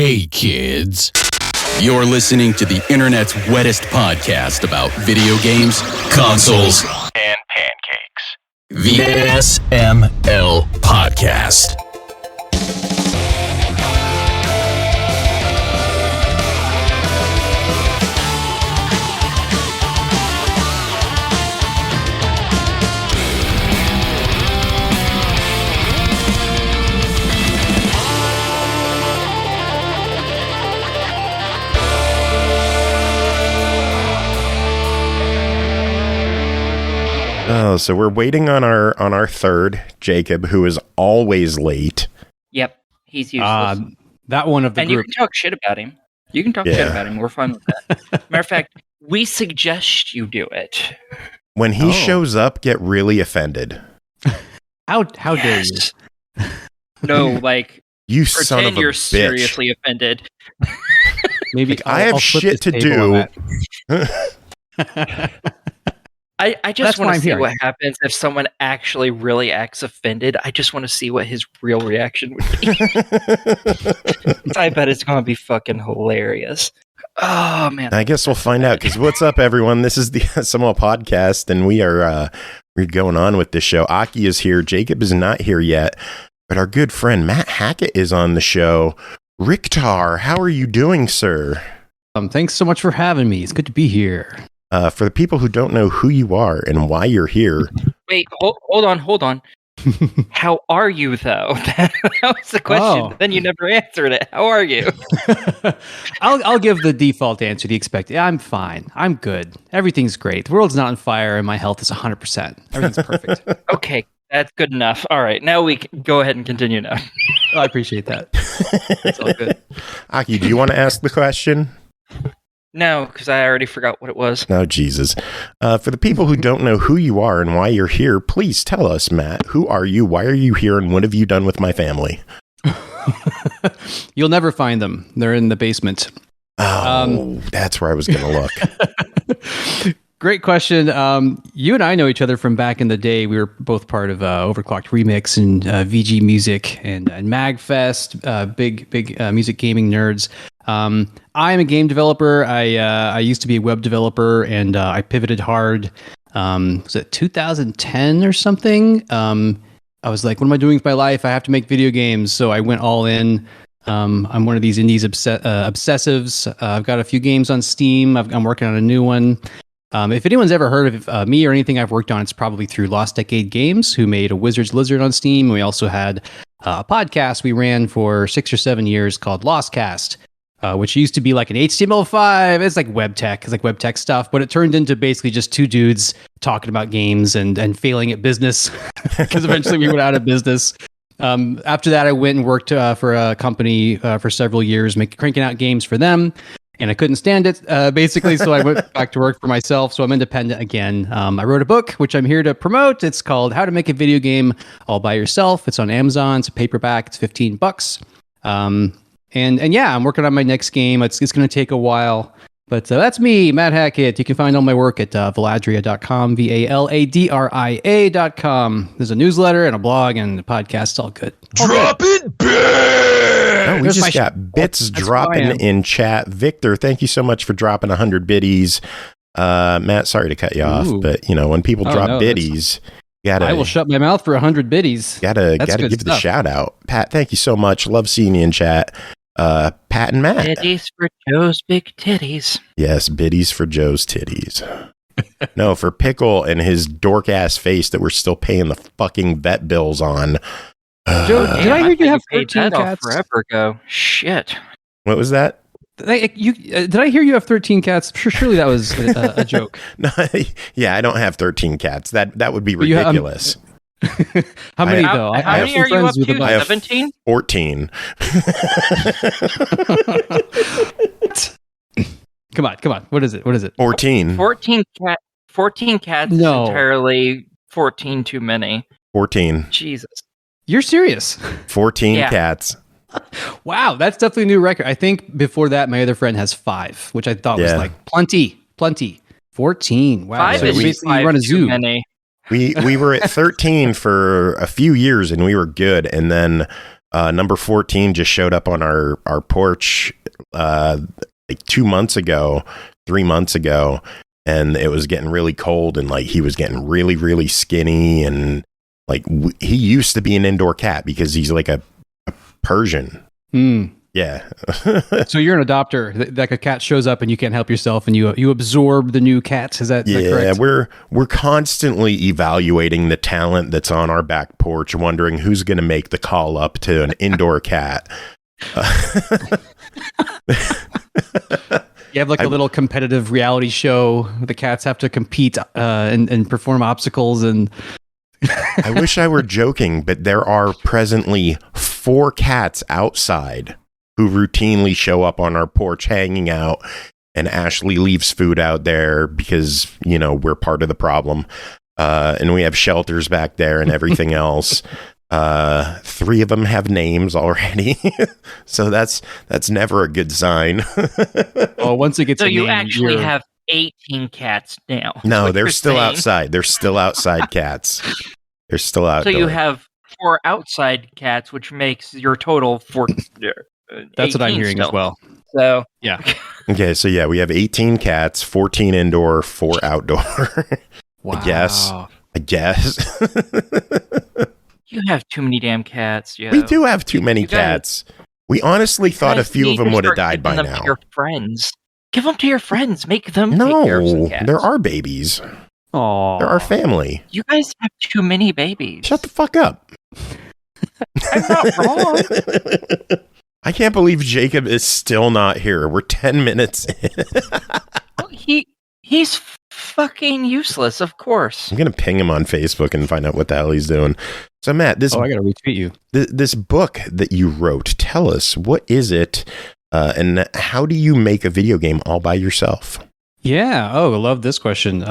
Hey kids, you're listening to the internet's wettest podcast about video games, consoles, and pancakes. The SML Podcast. Oh, so we're waiting on our third, Jacob, who is always late. Yep, he's useless. That one of the and group. you can talk shit about him. You can talk shit about him. We're fine with that. Matter of fact, we suggest you do it. When he shows up, get really offended. How dare you? No, like you pretend son of a you're bitch. seriously offended. Maybe I have shit to do. I just want to see here. what happens if someone actually really acts offended. I just want to see what his real reaction would be. I bet it's going to be fucking hilarious. Oh, man. I guess we'll find out, because what's up, everyone? This is the SML Podcast, and we're going on with this show. Aki is here. Jacob is not here yet, but our good friend Matt Hackett is on the show. Richtaur, how are you doing, sir? Thanks so much for having me. It's good to be here. For the people who don't know who you are and why you're here. Wait, hold on. How are you, though? That was the question. Then you never answered it. How are you? I'll give the default answer, the expected. I'm fine. I'm good. Everything's great. The world's not on fire, and my health is 100%. Everything's perfect. Okay, that's good enough. All right, now we can go ahead and continue now. I appreciate that. It's all good. Aki, do you want to ask the question? No, because I already forgot what it was. Oh, Jesus. For the people who don't know who you are and why you're here, please tell us, Matt. Who are you? Why are you here? And what have you done with my family? You'll never find them. They're in the basement. Oh, that's where I was going to look. Great question. You and I know each other from back in the day. We were both part of Overclocked Remix and VG Music and MAGFest, big music gaming nerds. I'm a game developer. I used to be a web developer, and I pivoted hard. Was it 2010 or something? I was like, what am I doing with my life? I have to make video games. So I went all in. I'm one of these indies obsessives. I've got a few games on Steam. I'm working on a new one. If anyone's ever heard of me or anything I've worked on, it's probably through Lost Decade Games, who made a Wizard's Lizard on Steam. We also had a podcast we ran for 6 or 7 years called Lostcast, which used to be like an HTML5. It's like web tech. It's like web tech stuff, but it turned into basically just two dudes talking about games and failing at business, because eventually we went out of business. After that, I went and worked for a company for several years, cranking out games for them. And I couldn't stand it, basically, so I went back to work for myself. So I'm independent again. I wrote a book, which I'm here to promote. It's called How to Make a Video Game All by Yourself. It's on Amazon. It's a paperback. It's $15. And yeah, I'm working on my next game. It's going to take a while. But that's me, Matt Hackett. You can find all my work at valadria.com, VALADRIA.com. There's a newsletter and a blog and a podcast. It's all good. Drop it big! Oh, we just got bits dropping in chat. Victor, thank you so much for dropping 100 biddies. Matt, sorry to cut you off, but when people drop biddies, I will shut my mouth for 100 biddies. Gotta give the shout out. Pat, thank you so much. Love seeing you in chat. Pat and Matt. Biddies for Joe's big titties. Yes, biddies for Joe's titties. No, for Pickle and his dork ass face that we're still paying the fucking vet bills on. Joe, did I hear you have 13 cats? Forever ago. Shit. What was that? Did I hear you have 13 cats? Surely that was a joke. No, yeah, I don't have 13 cats. That would be ridiculous. How many though? How many are you up to? 17? 14. Come on. What is it? 14. 14 cats is entirely 14 too many. 14. Jesus. You're serious? 14 cats. Wow, that's definitely a new record. I think before that, my other friend has 5, which I thought was like plenty. 14. Wow. 5 is basically run a zoo. Many. We were at 13 for a few years and we were good. And then Number 14 just showed up on our porch like 2 months ago, 3 months ago, and it was getting really cold, and like he was getting really, really skinny, and like he used to be an indoor cat because he's like a Persian. Yeah. So you're an adopter. Like a cat shows up and you can't help yourself, and you absorb the new cats. Is that correct? Yeah, we're constantly evaluating the talent that's on our back porch, wondering who's going to make the call up to an indoor cat. You have like a little competitive reality show. The cats have to compete and perform obstacles. And I wish I were joking, but there are presently 4 cats outside who routinely show up on our porch hanging out, and Ashley leaves food out there because, you know, we're part of the problem. And we have shelters back there and everything else. 3 of them have names already. So that's never a good sign. Oh, once it gets so a you name, actually have 18 cats now. No, they're still outside. They're still outside cats. They're still outdoors. So you have 4 outside cats, which makes your total 4. That's what I'm hearing still. As well. So yeah. Okay, so yeah, we have 18 cats, 14 indoor, 4 outdoor. Wow. I guess. You have too many damn cats. We do have too many cats. We honestly thought a few of them would have died by now. To your friends. Give them to your friends. Make them take care of some cats. They're our babies. Aww. They're our family. You guys have too many babies. Shut the fuck up. I'm not wrong. I can't believe Jacob is still not here. We're 10 minutes in. Well, he's fucking useless, of course. I'm going to ping him on Facebook and find out what the hell he's doing. So, Matt, I got to retweet you. This book that you wrote, tell us, what is it, and how do you make a video game all by yourself? Yeah. Oh, I love this question.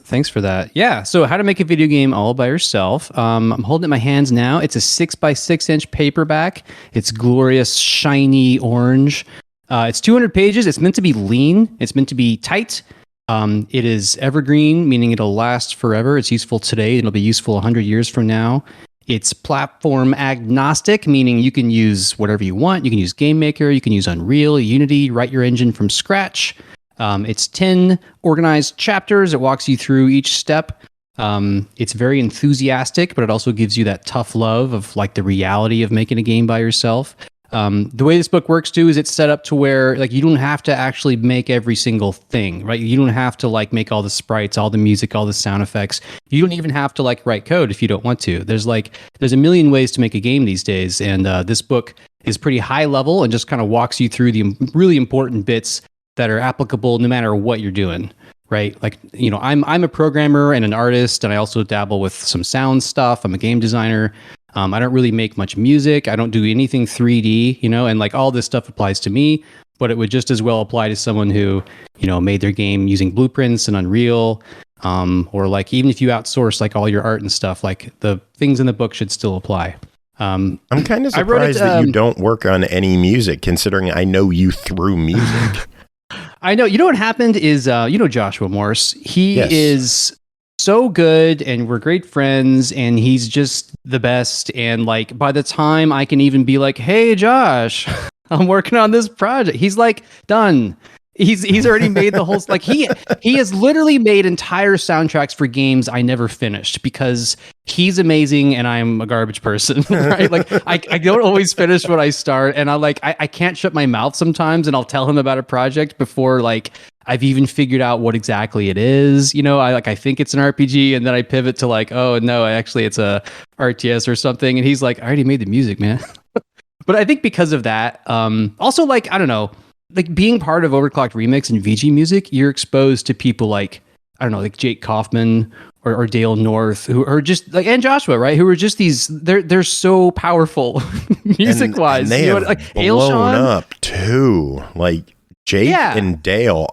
Thanks for that. Yeah. So how to make a video game all by yourself. I'm holding it in my hands now. It's a 6x6 paperback. It's glorious, shiny orange. It's 200 pages. It's meant to be lean. It's meant to be tight. It is evergreen, meaning it'll last forever. It's useful today. It'll be useful 100 years from now. It's platform agnostic, meaning you can use whatever you want. You can use Game Maker. You can use Unreal, Unity, write your engine from scratch. It's 10 organized chapters. It walks you through each step. It's very enthusiastic, but it also gives you that tough love of like the reality of making a game by yourself. The way this book works too is it's set up to where like you don't have to actually make every single thing, right? You don't have to like make all the sprites, all the music, all the sound effects. You don't even have to like write code if you don't want to. There's a million ways to make a game these days, and this book is pretty high level and just kind of walks you through the really important bits that are applicable no matter what you're doing, right? Like, you know, I'm a programmer and an artist, and I also dabble with some sound stuff. I'm a game designer. I don't really make much music. I don't do anything 3D, you know, and like all this stuff applies to me, but it would just as well apply to someone who, you know, made their game using Blueprints and Unreal, or like even if you outsource like all your art and stuff, like the things in the book should still apply. I'm kind of surprised that you don't work on any music, considering I know you through music. I know. You know what happened is, you know, Joshua Morse, he is so good and we're great friends and he's just the best. And like, by the time I can even be like, hey, Josh, I'm working on this project, he's like, done. He's already made the whole, like he has literally made entire soundtracks for games I never finished because he's amazing and I'm a garbage person, right? Like I don't always finish what I start, and I can't shut my mouth sometimes, and I'll tell him about a project before like I've even figured out what exactly it is. You know, I think it's an RPG, and then I pivot to like, oh no, actually it's a RTS or something, and he's like, I already made the music, man. But I think because of that, also like, I don't know, like being part of Overclocked Remix and VG Music, you're exposed to people like, I don't know, like Jake Kaufman or Dale North, who are just like, and Joshua, right? Who are just these, they're so powerful music wise. And they have like blown up too. Like Jake and Dale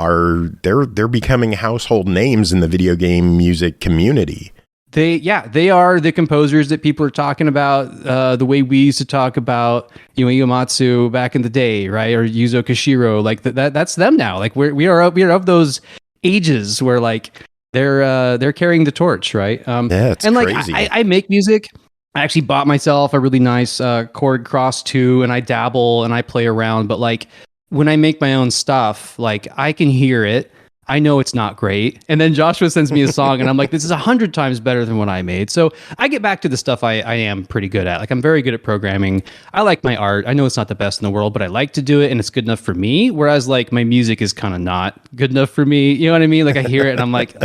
they're becoming household names in the video game music community. They are the composers that people are talking about, the way we used to talk about, you know, Uematsu back in the day, right? Or Yuzo Koshiro, like that's them now. Like we are of those ages where like they're carrying the torch, right? Yeah, it's and like crazy. I make music. I actually bought myself a really nice Chord Cross 2, and I dabble and I play around. But like when I make my own stuff, like I can hear it. I know it's not great. And then Joshua sends me a song and I'm like, this is 100 times better than what I made. So I get back to the stuff I am pretty good at. Like I'm very good at programming. I like my art. I know it's not the best in the world, but I like to do it and it's good enough for me. Whereas like my music is kind of not good enough for me. You know what I mean? Like I hear it and I'm like,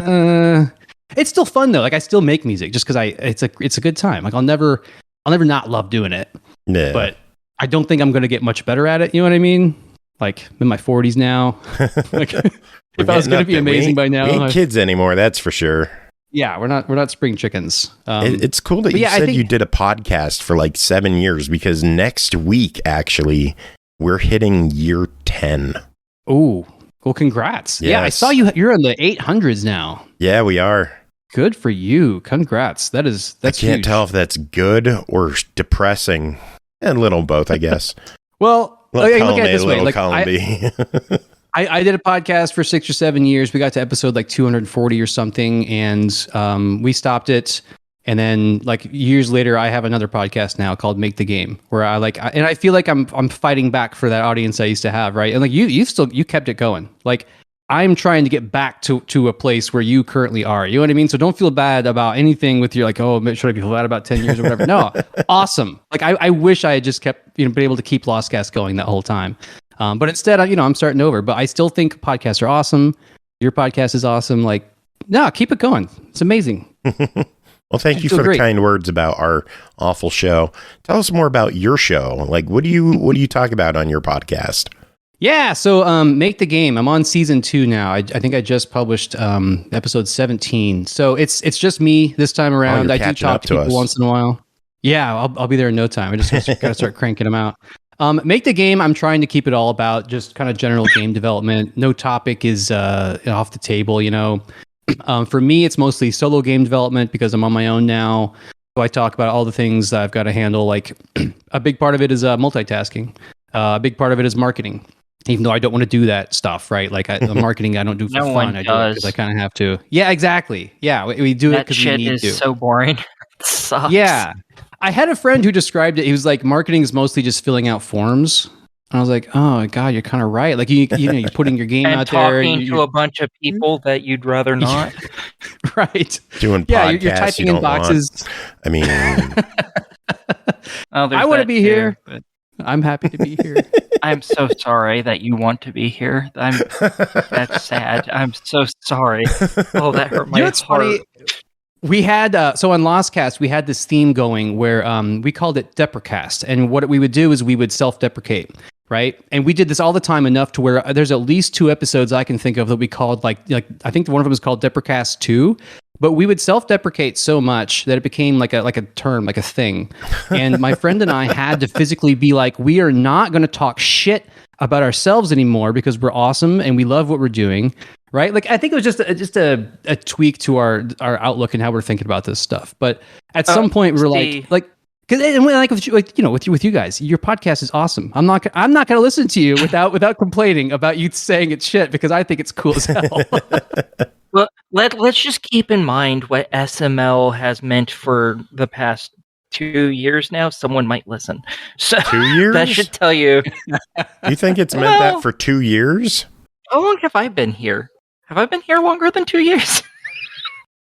it's still fun though. Like I still make music just because it's a good time. Like I'll never not love doing it. Yeah. But I don't think I'm going to get much better at it. You know what I mean? Like I'm in my 40s now. Like if I was going to be amazing by now, we ain't kids anymore. That's for sure. Yeah, we're not spring chickens. It's cool that you said you did a podcast for like 7 years because next week, actually, we're hitting year 10. Oh, well, congrats. Yes. Yeah, I saw you're in the 800s now. Yeah, we are. Good for you. Congrats. That's I can't huge. tell if that's good or depressing. A little both, I guess. Well, look at it this way. Little Like, column B. I did a podcast for 6 or 7 years. We got to episode like 240 or something, and we stopped it. And then like years later, I have another podcast now called Make the Game, where and I feel like I'm fighting back for that audience I used to have, right? And like you kept it going. Like I'm trying to get back to a place where you currently are. You know what I mean? So don't feel bad about anything with your like, oh, should I feel bad about 10 years or whatever? No, awesome. Like I wish I had just kept been able to keep Lost Cast going that whole time. But instead, I'm starting over. But I still think podcasts are awesome. Your podcast is awesome. Like, no, keep it going. It's amazing. Well, thank you for the kind words about our awful show. Tell us more about your show. Like, what do you talk about on your podcast? Yeah, so Make the Game. I'm on season 2 now. I think I just published episode 17. So it's just me this time around. I do talk to people once in a while. Yeah, I'll be there in no time. I just got to start cranking them out. Make the Game, I'm trying to keep it all about just kind of general game development. No topic is off the table, For me, it's mostly solo game development because I'm on my own now. So I talk about all the things that I've got to handle. Like a big part of it is multitasking. A big part of it is marketing. Even though I don't want to do that stuff, right? Like the marketing I don't do for fun. I do it because I kind of have to. Yeah, exactly. Yeah, we do it because we need to. That shit is so boring. It sucks. Yeah. I had a friend who described it. He was like, marketing is mostly just filling out forms. And I was like, oh God, you're kind of right. Like you're putting your game out there. And talking to a bunch of people that you'd rather not. Right. Doing podcasts. Yeah, you're typing in boxes. I mean, I want to be here. But I'm happy to be here. I'm so sorry that you want to be here. That's sad. I'm so sorry. Oh, that hurt my heart. Funny? We had so on Lost Cast we had this theme going where we called it Deprecast, and what we would do is we would self-deprecate, right? And we did this all the time enough to where there's at least 2 episodes I can think of that we called like I think one of them was called Deprecast 2. But we would self-deprecate so much that it became like a term, like a thing. And my friend and I had to physically be like, we are not going to talk shit about ourselves anymore because we're awesome and we love what we're doing, right? Like I think it was just a tweak to our outlook and how we're thinking about this stuff. But at some point we were like. With you guys, your podcast is awesome. I'm not going to listen to you without complaining about you saying it's shit because I think it's cool as hell. Well, let's just keep in mind what SML has meant for the past 2 years now. Someone might listen. So 2 years? That should tell you. You think it's meant that for 2 years? How long have I been here? Have I been here longer than 2 years?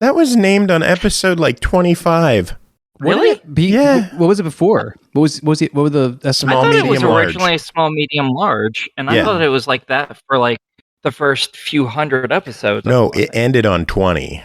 That was named on episode like 25. Really? Yeah. What was it before? What was it? What were the small, I thought medium, it was large. originally small, medium, large, and I thought it was like that for like the first few hundred episodes. No, it ended on 20.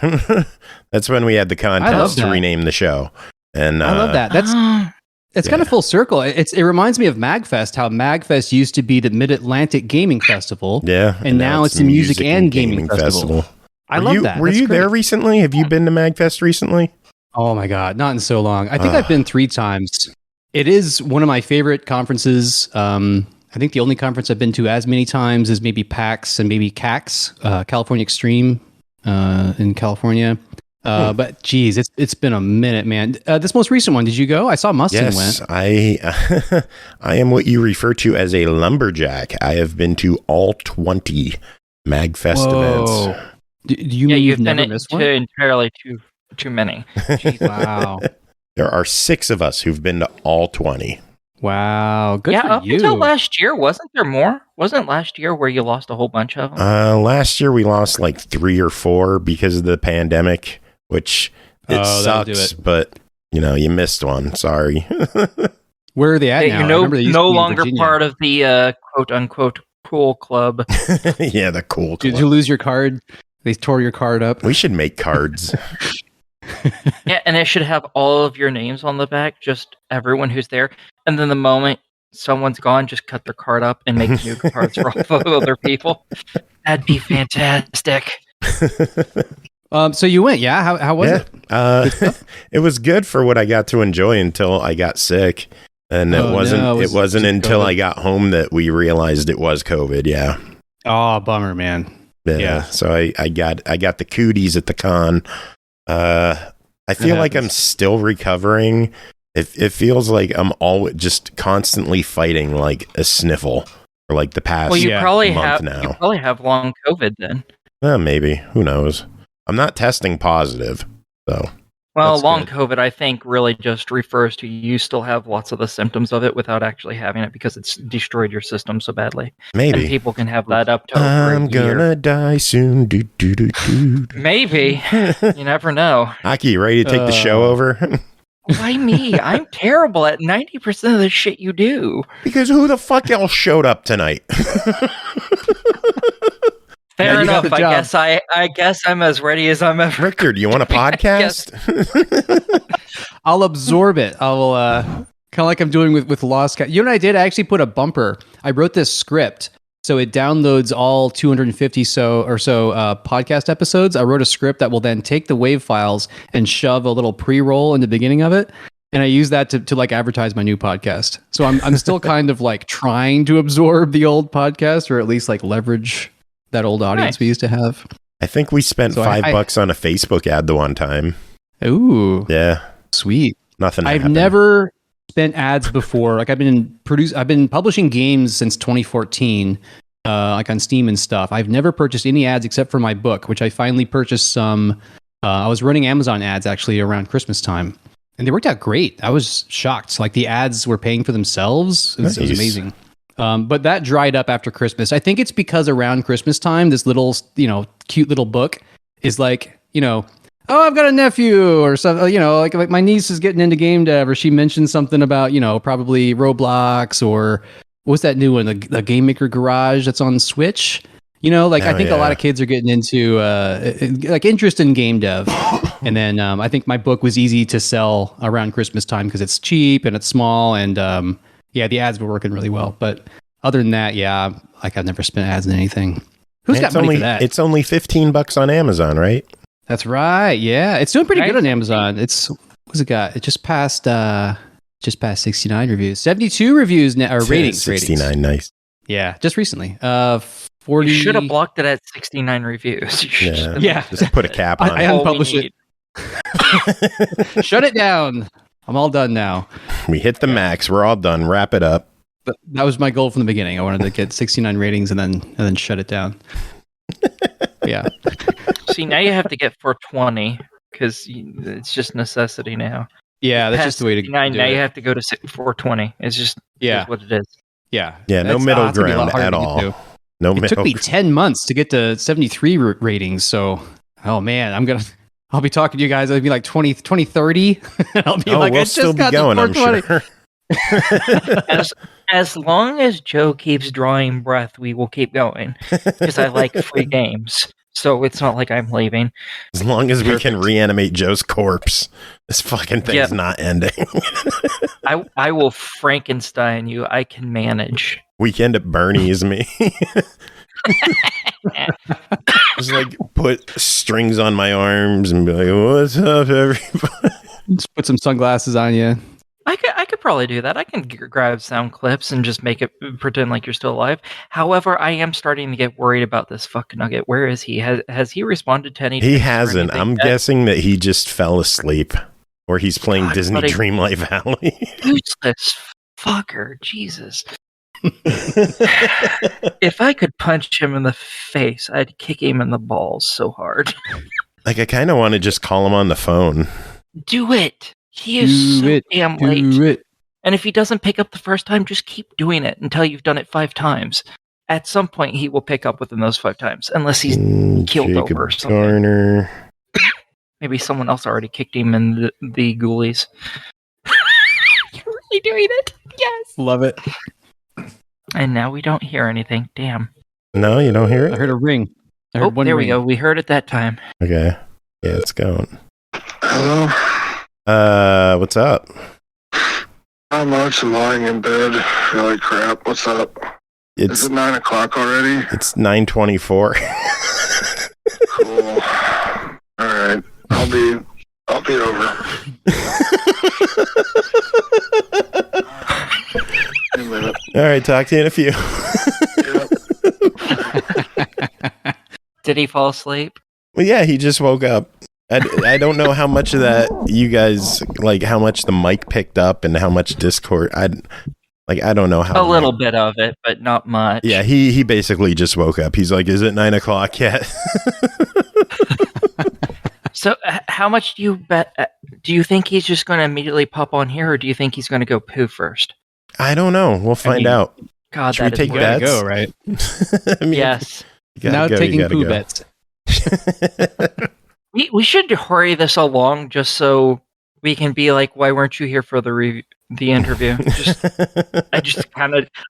That's when we had the contest to rename the show. And I love that. It's kind of full circle. It reminds me of MAGFest, how MAGFest used to be the Mid-Atlantic Gaming Festival. Yeah. And now it's the Music and Gaming Festival. I love that. Were you there recently? Have you been to MAGFest recently? Oh my God, not in so long. I think I've been 3 times. It is one of my favorite conferences. I think the only conference I've been to as many times is maybe PAX and maybe CACs, California Extreme in California. But geez, it's been a minute, man. This most recent one, did you go? I saw Mustang went. Yes, I am what you refer to as a lumberjack. I have been to all 20 MAGFest events. Do you mean you've never been missed one? Entirely too many. Wow. There are 6 of us who've been to all 20. Wow, good for up you. until last year, wasn't there more? Wasn't last year where you lost a whole bunch of them? Last year we lost like 3 or 4 because of the pandemic, which sucks, but you missed one. Sorry. Where are they at now? You're no longer part of the quote unquote cool club. Yeah, the cool club. Did you lose your card? They tore your card up. We should make cards. Yeah, and it should have all of your names on the back, just everyone who's there. And then the moment someone's gone, just cut their card up and make new cards for all the other people. That'd be fantastic. So you went, yeah? How was it? It was good for what I got to enjoy until I got sick. And it wasn't until I got home that we realized it was COVID. Yeah. Oh, bummer, man. Yeah. So I got the cooties at the con. I feel like I'm still recovering. It feels like I'm always just constantly fighting like a sniffle for like the past month now. You probably have long COVID then. Maybe. Who knows? I'm not testing positive, so. Well, long COVID, I think, really just refers to you still have lots of the symptoms of it without actually having it because it's destroyed your system so badly. Maybe. And people can have that up to over I'm a year. gonna die soon. Maybe. You never know. Aki, you ready to take the show over? Why me? I'm terrible at 90% of the shit you do. Because who the fuck else showed up tonight? Fair enough. I guess I'm as ready as I'm ever. Richter, do you want a podcast? I'll absorb it. I will kind of like I'm doing with Lost Cat. You know what I did? I actually put a bumper. I wrote this script, so it downloads all 250 or so podcast episodes. I wrote a script that will then take the WAV files and shove a little pre-roll in the beginning of it. And I use that to like advertise my new podcast. So I'm still kind of like trying to absorb the old podcast, or at least like leverage that old audience we used to have. I think we spent $5 on a Facebook ad the one time. Ooh. Yeah. Sweet. Nothing I've happened. never spent ads before. Like I've been publishing games since 2014, like on Steam and stuff. I've never purchased any ads except for my book, which I finally purchased some. I was running Amazon ads actually around Christmas time, and they worked out great. I was shocked. Like the ads were paying for themselves. It was amazing. But that dried up after Christmas. I think it's because around Christmas time, this little, cute little book is like, oh, I've got a nephew or something, like my niece is getting into game dev, or she mentioned something about, probably Roblox, or what's that new one? The Game Maker Garage that's on Switch. I think a lot of kids are getting into like interest in game dev. And then I think my book was easy to sell around Christmas time because it's cheap and it's small, and yeah, the ads were working really well. But other than that, yeah, like I've never spent ads in anything. Who's got money for that? It's only $15 on Amazon, right? That's right. Yeah, it's doing pretty good on Amazon. What's it got? It just passed 69 reviews, 72 reviews now, or ratings. 69, nice. Yeah, just recently. 40. You should have blocked it at 69 reviews. Yeah. Just put a cap on it. I unpublished it. Shut it down. I'm all done now. We hit the max. We're all done. Wrap it up. But that was my goal from the beginning. I wanted to get 69 ratings and then shut it down. Yeah. See, now you have to get 420 because it's just necessity now. Yeah, that's just the way to go. Now you have to go to 420. It's just what it is. Yeah. Yeah, no middle ground at all. It took me 10 months to get to 73 ratings. So, oh man, I'll be talking to you guys. It'll be like 2030. I'll be like, we'll I just got going, to 420. I'm sure. As long as Joe keeps drawing breath, we will keep going because I like free games. So it's not like I'm leaving. As long as we can reanimate Joe's corpse, this fucking thing's not ending. I will Frankenstein you. I can manage. Weekend at Bernie's me. Just like put strings on my arms and be like, "What's up, everybody?" Just put some sunglasses on you. I could probably do that. I can grab sound clips and just make it pretend like you're still alive. However, I am starting to get worried about this fuck nugget. Where is he? Has he responded to any? He hasn't. I'm guessing that he just fell asleep, or he's playing Disney Dreamlight Valley. Useless fucker, Jesus. If I could punch him in the face, I'd kick him in the balls so hard. Like, I kind of want to just call him on the phone. Do it. He is so damn late. Do it. And if he doesn't pick up the first time, just keep doing it until you've done it 5 times. At some point, he will pick up within those 5 times, unless he's killed Jacob over or something. Garner. Maybe someone else already kicked him in the ghoulies. You're really doing it. Yes. Love it. And now we don't hear anything. Damn. No, you don't hear I it? heard a ring. I heard one there ring. we go. We heard it that time. Okay. Yeah, it's going. Hello? What's up? Not much. I'm lying in bed. Feel like crap. What's up? Is It's it 9 o'clock already? 9:24. Cool. Alright. I'll be over. In a minute. All right, talk to you in a few. Yep. Did he fall asleep? Well, yeah, he just woke up. I don't know how much of that you guys, like how much the mic picked up and how much Discord. I don't know how. A little bit of it, but not much. Yeah, he basically just woke up. He's like, "Is it 9 o'clock yet?" So, how much do you bet? Do you think he's just going to immediately pop on here, or do you think he's going to go poo first? I don't know. We'll find out. God, Should we that take is You gotta bets? go, right? I mean, Yes. you gotta Now go, taking you gotta poo go. bets. We should hurry this along just so we can be like, why weren't you here for the interview?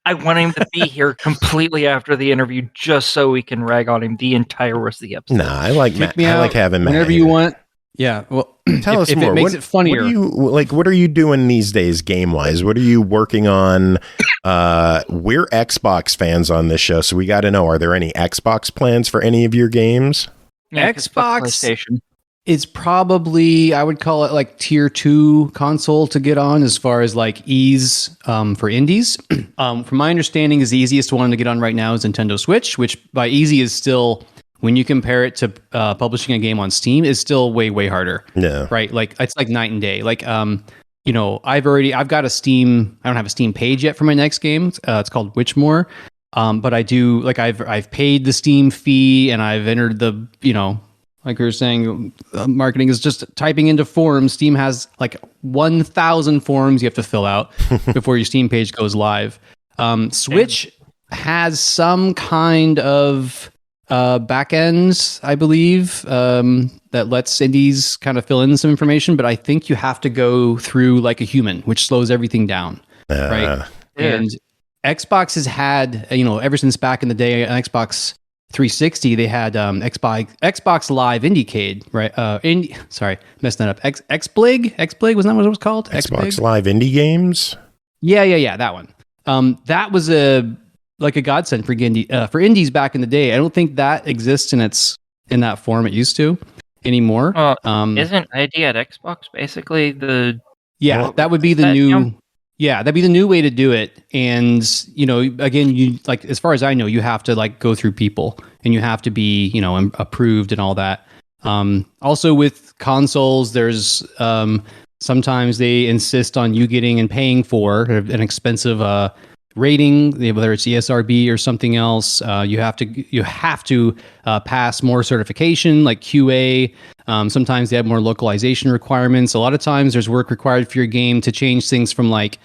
I want him to be here completely after the interview just so we can rag on him the entire rest of the episode. Nah, I like Kick Matt. me I out like having Matt whenever here. you want. Yeah. Well, Tell us if more. it makes it funnier. What are you doing these days, game wise? What are you working on? We're Xbox fans on this show, so we got to know: are there any Xbox plans for any of your games? Yeah, 'cause fuck Xbox PlayStation. It's probably, I would call it like tier 2 console to get on as far as like ease for indies. From my understanding, is the easiest one to get on right now is Nintendo Switch, which by easy is still, when you compare it to publishing a game on Steam, is still way, way harder. Yeah. Right? Like it's like night and day. Like, I've got a Steam, I don't have a Steam page yet for my next game. It's called Witchmore. But I do, like I've paid the Steam fee and I've entered the, like we were saying, marketing is just typing into forums. Steam has like 1,000 forums you have to fill out before your Steam page goes live. Switch has some kind of backends, I believe, that lets indies kind of fill in some information, but I think you have to go through like a human, which slows everything down, right? And Xbox has had, ever since back in the day, on Xbox 360, they had Xbox Live Indiecade, right? Messed that up. XBlig? XBlig, wasn't that what it was called? Xbox Live Indie Games? Yeah, that one. That was a godsend for indies back in the day. I don't think that exists in that form it used to anymore. Isn't ID at Xbox basically the... Yeah, that would be the new... Yeah, that'd be the new way to do it. And, again, you like, as far as I know, you have to like go through people and you have to be, approved and all that. Also with consoles, there's sometimes they insist on you getting and paying for an expensive rating, whether it's ESRB or something else. You have to pass more certification like QA. Sometimes they have more localization requirements. A lot of times there's work required for your game to change things from like,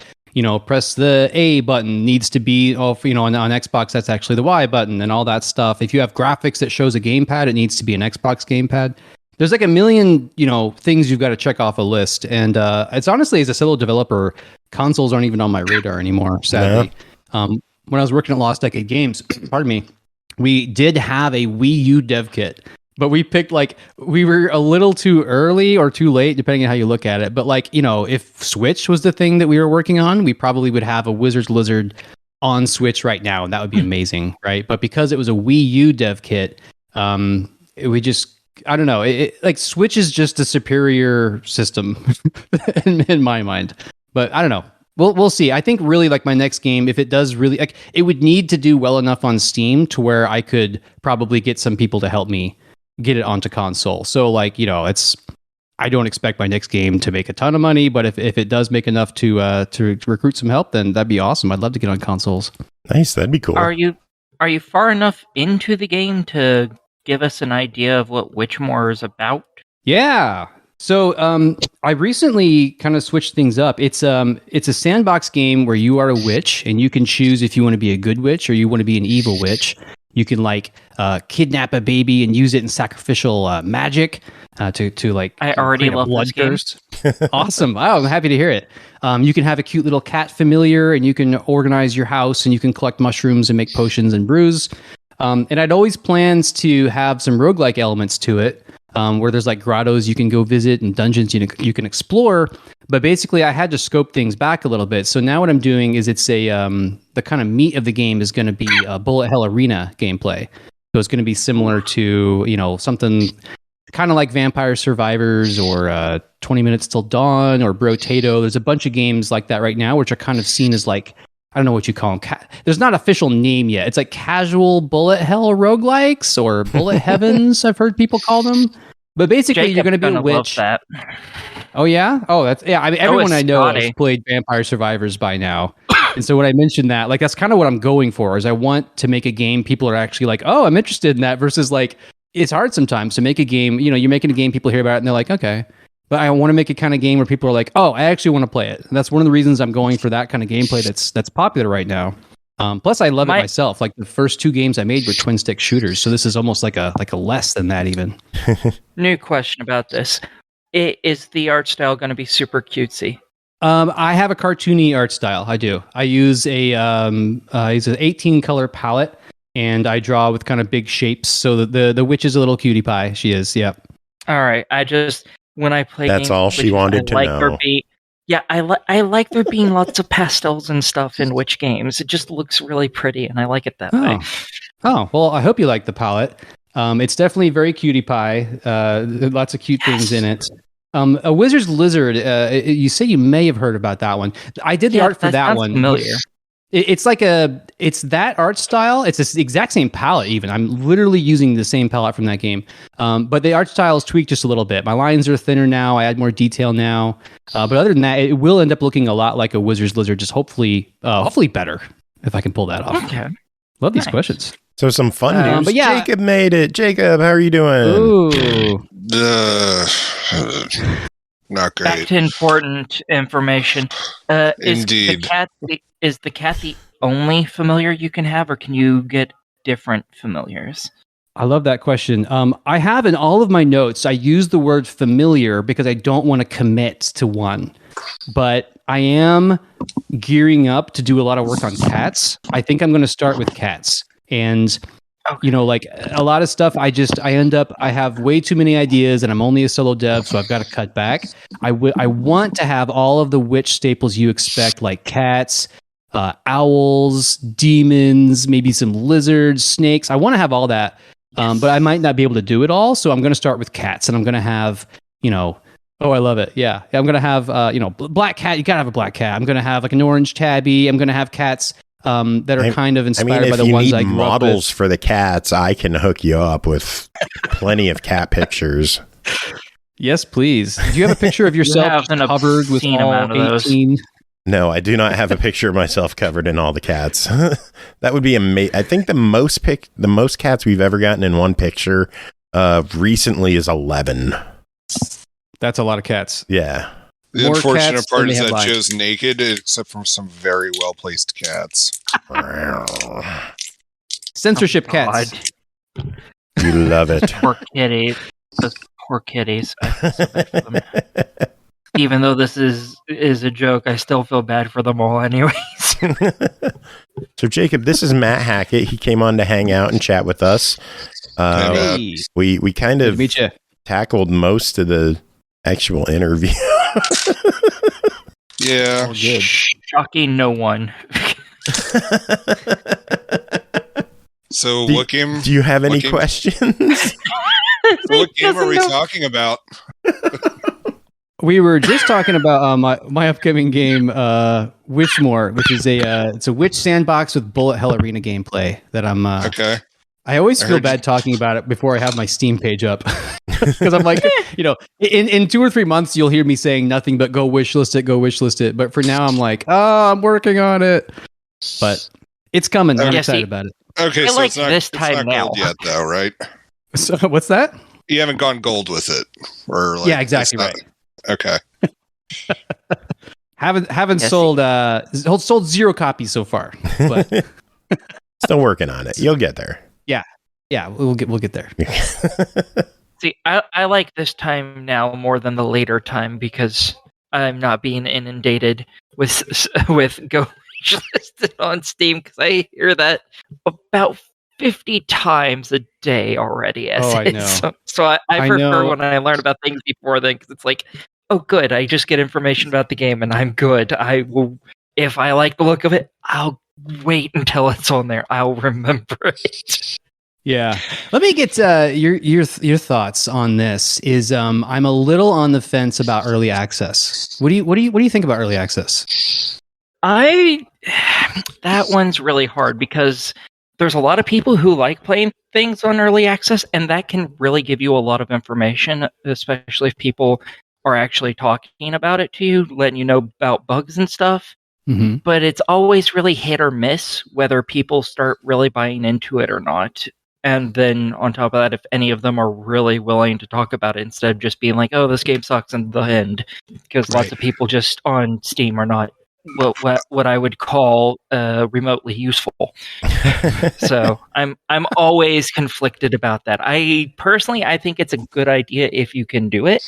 press the A button needs to be off, on Xbox, that's actually the Y button and all that stuff. If you have graphics that shows a gamepad, it needs to be an Xbox gamepad. There's like a million, things you've got to check off a list. And it's honestly, as a solo developer, consoles aren't even on my radar anymore, sadly. Yeah. When I was working at Lost Decade Games, pardon me, we did have a Wii U dev kit. But we picked we were a little too early or too late, depending on how you look at it. But if Switch was the thing that we were working on, we probably would have a Wizard's Lizard on Switch right now, and that would be amazing, right? But because it was a Wii U dev kit, I don't know. Switch is just a superior system in my mind. But I don't know. We'll see. I think really my next game, if it does really it would need to do well enough on Steam to where I could probably get some people to help me get it onto console. So I don't expect my next game to make a ton of money, but if it does make enough to recruit some help, then that'd be awesome. I'd love to get on consoles. Nice, that'd be cool. Are you far enough into the game to give us an idea of what Witchmore is about? Yeah. So I recently kind of switched things up. It's a sandbox game where you are a witch and you can choose if you want to be a good witch or you want to be an evil witch. You can like kidnap a baby and use it in sacrificial magic to like. I already love this game. Awesome! Wow, I'm happy to hear it. You can have a cute little cat familiar, and you can organize your house, and you can collect mushrooms and make potions and brews. And I'd always plans to have some roguelike elements to it. Where there's like grottos you can go visit and dungeons you can explore. But basically, I had to scope things back a little bit. So now what I'm doing is it's the kind of meat of the game is going to be a bullet hell arena gameplay. So it's going to be similar to, something kind of like Vampire Survivors or 20 Minutes Till Dawn or Brotato. There's a bunch of games like that right now, which are kind of seen as like, I don't know what you call them. There's not an official name yet. It's like casual bullet hell roguelikes or bullet heavens, I've heard people call them. But basically, Jacob, you're going to be a witch. Love that. Oh, yeah? Oh, that's... Yeah, I mean, everyone I know has played Vampire Survivors by now. And so when I mentioned that, like, that's kind of what I'm going for, is I want to make a game people are actually like, oh, I'm interested in that, versus like, it's hard sometimes to make a game, you're making a game, people hear about it, and they're like, okay. But I want to make a kind of game where people are like, oh, I actually want to play it. And that's one of the reasons I'm going for that kind of gameplay that's popular right now. Plus, I love it myself. Like the first 2 games I made were twin stick shooters, so this is almost like a less than that even. New question about this: is the art style going to be super cutesy? I have a cartoony art style. I do. I use an 18 color palette, and I draw with kind of big shapes. So the witch is a little cutie pie. She is. Yep. All right. When I play that's games, all she wanted to know. I like there being lots of pastels and stuff in witch games. It just looks really pretty, and I like it that way. Oh, well, I hope you like the palette. It's definitely very cutie pie. Lots of cute things in it. A Wizard's Lizard. You say you may have heard about that one. I did the art for that one. Familiar. It's that art style. It's the exact same palette. Even I'm literally using the same palette from that game. But the art style is tweaked just a little bit. My lines are thinner now. I add more detail now. But other than that, it will end up looking a lot like a Wizard's Lizard. Just hopefully better if I can pull that off. Okay. Love these questions. So some fun news. But yeah. Jacob made it. Jacob, how are you doing? Ooh. Not great. Back to important information. Indeed. Is the cat the only familiar you can have, or can you get different familiars? I love that question. I have in all of my notes, I use the word familiar because I don't want to commit to one. But I am gearing up to do a lot of work on cats. I think I'm going to start with cats. And, like a lot of stuff, I have way too many ideas and I'm only a solo dev, so I've got to cut back. I want to have all of the witch staples you expect, like cats, owls, demons, maybe some lizards, snakes. I want to have all that, but I might not be able to do it all. So I'm going to start with cats, and I'm going to have, oh, I love it. Yeah. I'm going to have, black cat. You got to have a black cat. I'm going to have like an orange tabby. I'm going to have cats that are kind of inspired by the ones I grew up with. If you need models for the cats, I can hook you up with plenty of cat pictures. Yes, please. Do you have a picture of yourself covered with all 18? No, I do not have a picture of myself covered in all the cats. That would be amazing. I think the most cats we've ever gotten in one picture recently is 11. That's a lot of cats. Yeah. The unfortunate part is that show's naked, except for some very well placed cats. Censorship cats. You love it. Poor kitties. Those poor kitties. I feel so bad for them. Even though this is a joke, I still feel bad for them all anyways. So Jacob, this is Matt Hackett. He came on to hang out and chat with us. Hey. We kind of tackled most of the actual interview. Yeah. Oh, good. Shocking no one. So what game? Do you have any questions? What game are we talking about? We were just talking about my upcoming game, Witchmore, which is it's a witch sandbox with bullet hell arena gameplay that I'm. Okay. I always feel bad talking about it before I have my Steam page up because I'm like, in 2 or 3 months you'll hear me saying nothing but go wishlist it. But for now I'm like, I'm working on it, but it's coming. I'm excited about it. Okay, I so like it's not this time it's not now gold yet, though, right? So what's that? You haven't gone gold with it, or like, yeah, exactly right. Okay. haven't sold sold 0 copies so far, but still working on it. You'll get there. Yeah, we'll get there. See, I like this time now more than the later time because I'm not being inundated with Go listed on Steam, because I hear that about 50 times a day already. I know. So I prefer when I learn about things before then, because it's like, oh, good, I just get information about the game and I'm good. I will, if I like the look of it, I'll wait until it's on there. I'll remember it. Yeah, let me get your thoughts on this. I'm a little on the fence about early access. What do you think about early access? That one's really hard because there's a lot of people who like playing things on early access, and that can really give you a lot of information, especially if people are actually talking about it to you, letting you know about bugs and stuff. Mm-hmm. But it's always really hit or miss whether people start really buying into it or not. And then on top of that, if any of them are really willing to talk about it instead of just being like, oh, this game sucks in the end. Because lots of people just on Steam are not what I would call remotely useful. So I'm always conflicted about that. I think it's a good idea if you can do it,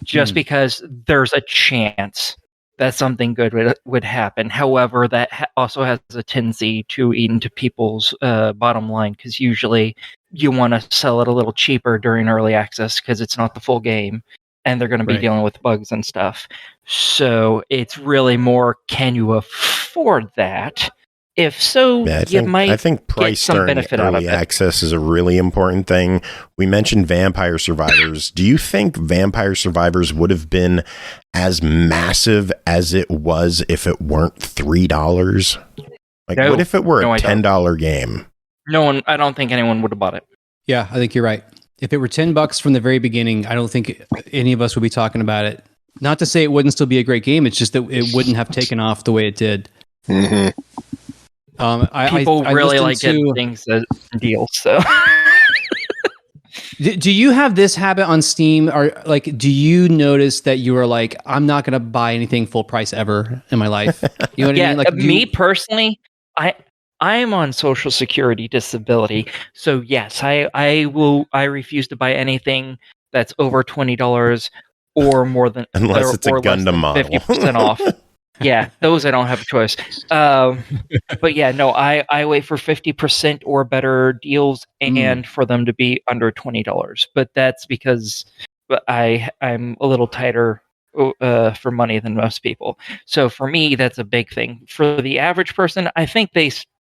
just because there's a chance that something good would happen. However, that also has a tendency to eat into people's bottom line, because usually you want to sell it a little cheaper during early access because it's not the full game, and they're going to be dealing with bugs and stuff. So it's really more, can you afford that? If so, I think price some during benefit out of early it. access is a really important thing. We mentioned Vampire Survivors. Do you think Vampire Survivors would have been as massive as it was if it weren't $3? Like, what if it were a $10 game? I don't think anyone would have bought it. Yeah, I think you're right. If it were $10 from the very beginning, I don't think any of us would be talking about it. Not to say it wouldn't still be a great game. It's just that it wouldn't have taken off the way it did. Mm-hmm. People really like getting things as deals. So, do you have this habit on Steam, or like, do you notice that you are like, I'm not going to buy anything full price ever in my life? You know what I mean? Like, me personally, I am on Social Security disability, so yes, I refuse to buy anything that's over $20 or more than, unless it's a Gundam model, 50% off. Yeah, those I don't have a choice. But yeah, no, I wait for 50% or better deals and for them to be under $20. But that's because I'm a little tighter for money than most people. So for me, that's a big thing. For the average person, I think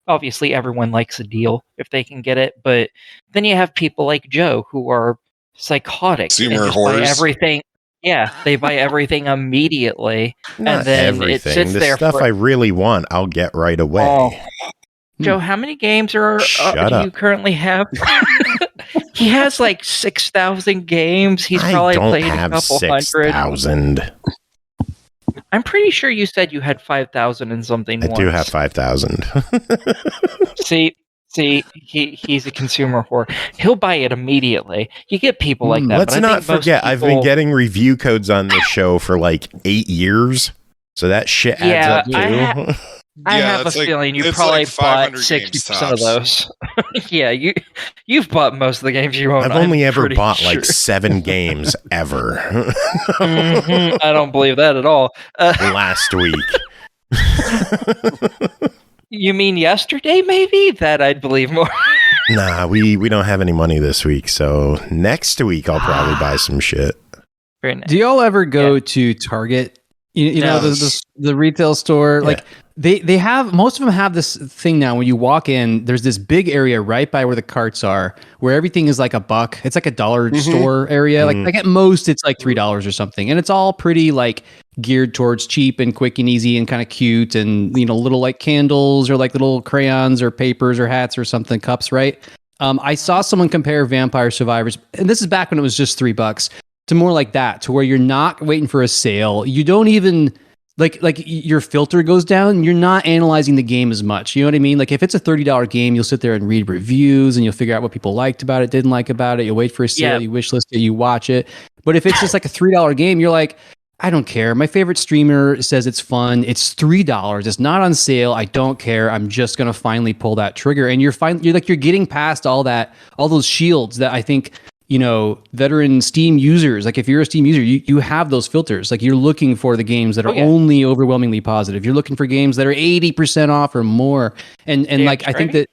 obviously everyone likes a deal if they can get it. But then you have people like Joe who are psychotic and just buy everything. Yeah, they buy everything immediately, Not and then everything. It sits the there. Stuff I really want, I'll get right away. Oh. Joe, how many games do you currently have? He has like 6,000 games. He's probably played a couple 6,000. I'm pretty sure you said you had 5,000 and something. I do have 5,000. See, he's a consumer whore. He'll buy it immediately. You get people like that. Let's not forget, I've been getting review codes on this show for like 8 years. So that shit adds up too. I have a feeling you probably bought 60% of those. Yeah, you've bought most of the games you own. I've only ever bought like 7 games ever. I don't believe that at all. Last week. You mean yesterday, maybe? That I'd believe more. Nah, we don't have any money this week, so next week I'll probably buy some shit. Very nice. Do y'all ever go to Target? You know, the retail store? Yeah. Like, they have, most of them have this thing now. When you walk in, there's this big area right by where the carts are, where everything is like $1. It's like a dollar store area. Like at most, it's like $3 or something, and it's all pretty like geared towards cheap and quick and easy and kind of cute, and little like candles or like little crayons or papers or hats or something, cups, right? I saw someone compare Vampire Survivors, and this is back when it was just $3, to more like that, to where you're not waiting for a sale. You don't even like your filter goes down. You're not analyzing the game as much. You know what I mean? Like if it's a $30 game, you'll sit there and read reviews and you'll figure out what people liked about it, didn't like about it. You'll wait for a sale, you wish list it, you watch it. But if it's just like a $3 game, you're like, I don't care. My favorite streamer says it's fun. It's $3. It's not on sale. I don't care. I'm just gonna finally pull that trigger. And you're getting past all those shields that I think, veteran Steam users, like if you're a Steam user, you have those filters. Like you're looking for the games that are only overwhelmingly positive. You're looking for games that are 80% off or more. And like I think that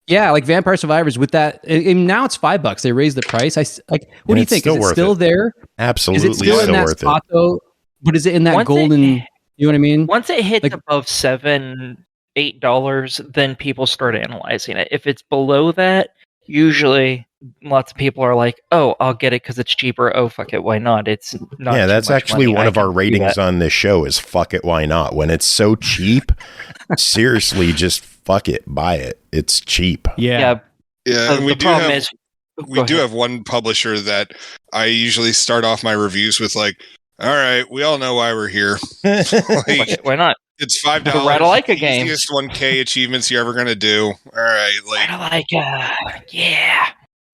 like Vampire Survivors with that, and now it's $5. They raised the price. What do you think? Is it still there? Absolutely, is it still in that spot though? But is it in that golden? You know what I mean? Once it hits above $7-8, then people start analyzing it. If it's below that, usually lots of people are like, "Oh, I'll get it because it's cheaper. Oh, fuck it, why not?" It's not. Yeah, that's actually one of our ratings on this show is "fuck it, why not?" When it's so cheap, seriously, just fuck it, buy it. It's cheap. Yeah. And we do have one publisher that I usually start off my reviews with like, all right, we all know why we're here. Why not? It's $5. The Ratalaika game. Easiest 1K achievements you're ever going to do. All right. Ratalaika. Yeah.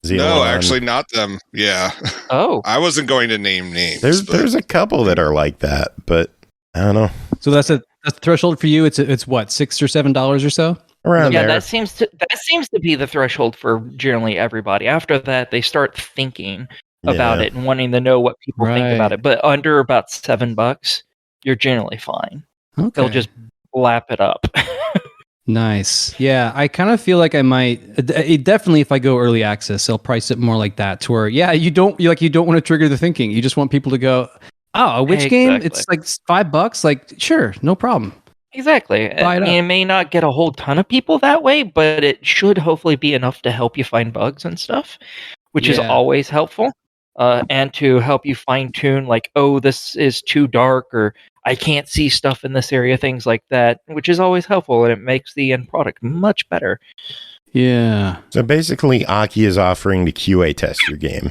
No, actually not them. Yeah. Oh. I wasn't going to name names. There's a couple that are like that, but I don't know. So that's the threshold for you. It's what, $6 or $7 or so? Around there. That seems to be the threshold for generally everybody. After that, they start thinking about it and wanting to know what people think about it. But under about $7, you're generally fine. Okay. They'll just lap it up. Nice. Yeah, I kind of feel like I might. Definitely, if I go early access, they'll price it more like that. To where, you don't want to trigger the thinking. You just want people to go, "Oh, which game? It's like $5. Like, sure, no problem." Exactly. It may not get a whole ton of people that way, but it should hopefully be enough to help you find bugs and stuff, which is always helpful. And to help you fine tune, like, oh, this is too dark, or I can't see stuff in this area, things like that, which is always helpful, and it makes the end product much better. Yeah. So basically, Aki is offering to QA test your game.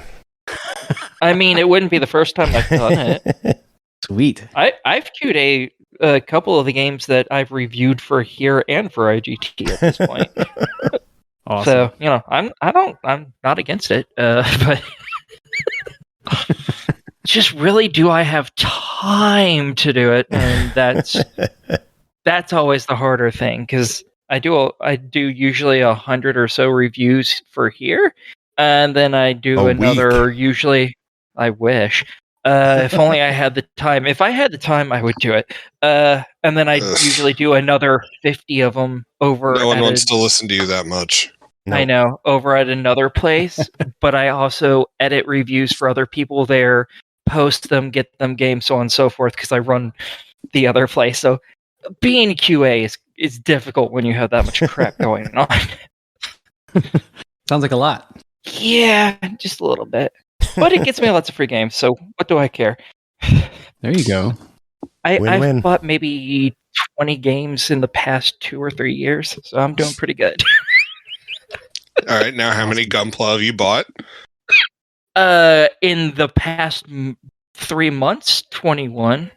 I mean, it wouldn't be the first time I've done it. Sweet. I've Q'd a couple of the games that I've reviewed for here and for IGT at this point. Awesome. So, I'm not against it, but just really, do I have time to do it? And that's always the harder thing, because I do usually 100 or so reviews for here, and then I do another week. Usually, I wish. If only I had the time. If I had the time, I would do it. And then I usually do another 50 of them over. No one wants to listen to you that much. No. I know, over at another place, but I also edit reviews for other people there, post them, get them games, so on and so forth, because I run the other place. So being QA is difficult when you have that much crap going on. Sounds like a lot. Yeah, just a little bit. But it gets me lots of free games, so what do I care? There you go. I've bought maybe 20 games in the past 2 or 3 years, so I'm doing pretty good. All right, now how many Gunpla have you bought? In the past 3 months, 21.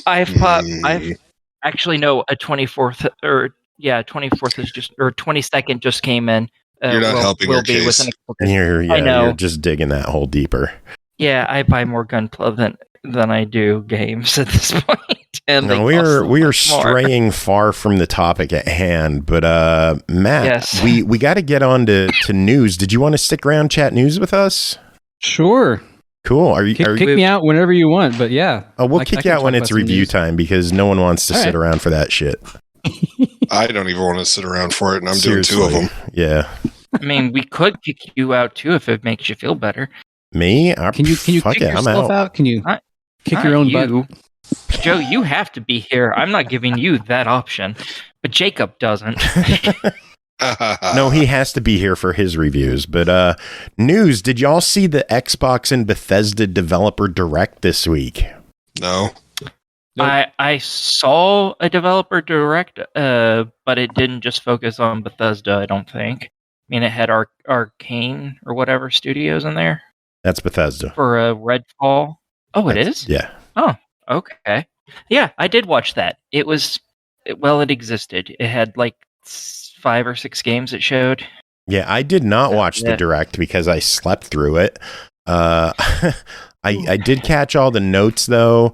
I've actually no, a 24th or 24th is just, or 22nd just came in. You're not helping your case. You're just digging that hole deeper. Yeah, I buy more Gunpla than I do games at this point. And no, we are straying far from the topic at hand, but Matt, yes. we got to get on to news. Did you want to stick around, chat news with us? Sure. Cool. Are you kick me out whenever you want? But yeah, we'll kick you out when it's review time, because no one wants to sit around for that shit. I don't even want to sit around for it, and I'm doing 2 of them. Yeah. I mean, we could kick you out too if it makes you feel better. Me? Can you kick yourself out? Can you kick your own butt? Joe, you have to be here. I'm not giving you that option, but Jacob doesn't. No, he has to be here for his reviews. But news, did y'all see the Xbox and Bethesda Developer Direct this week? No. Nope. I saw a developer direct, but it didn't just focus on Bethesda, I don't think. I mean, it had Arcane or whatever studios in there. That's Bethesda. For Redfall. Oh, it is? Yeah. Oh, okay. Yeah, I did watch that. It existed. It had like 5 or 6 games it showed. Yeah, I did not watch the direct because I slept through it. I did catch all the notes though.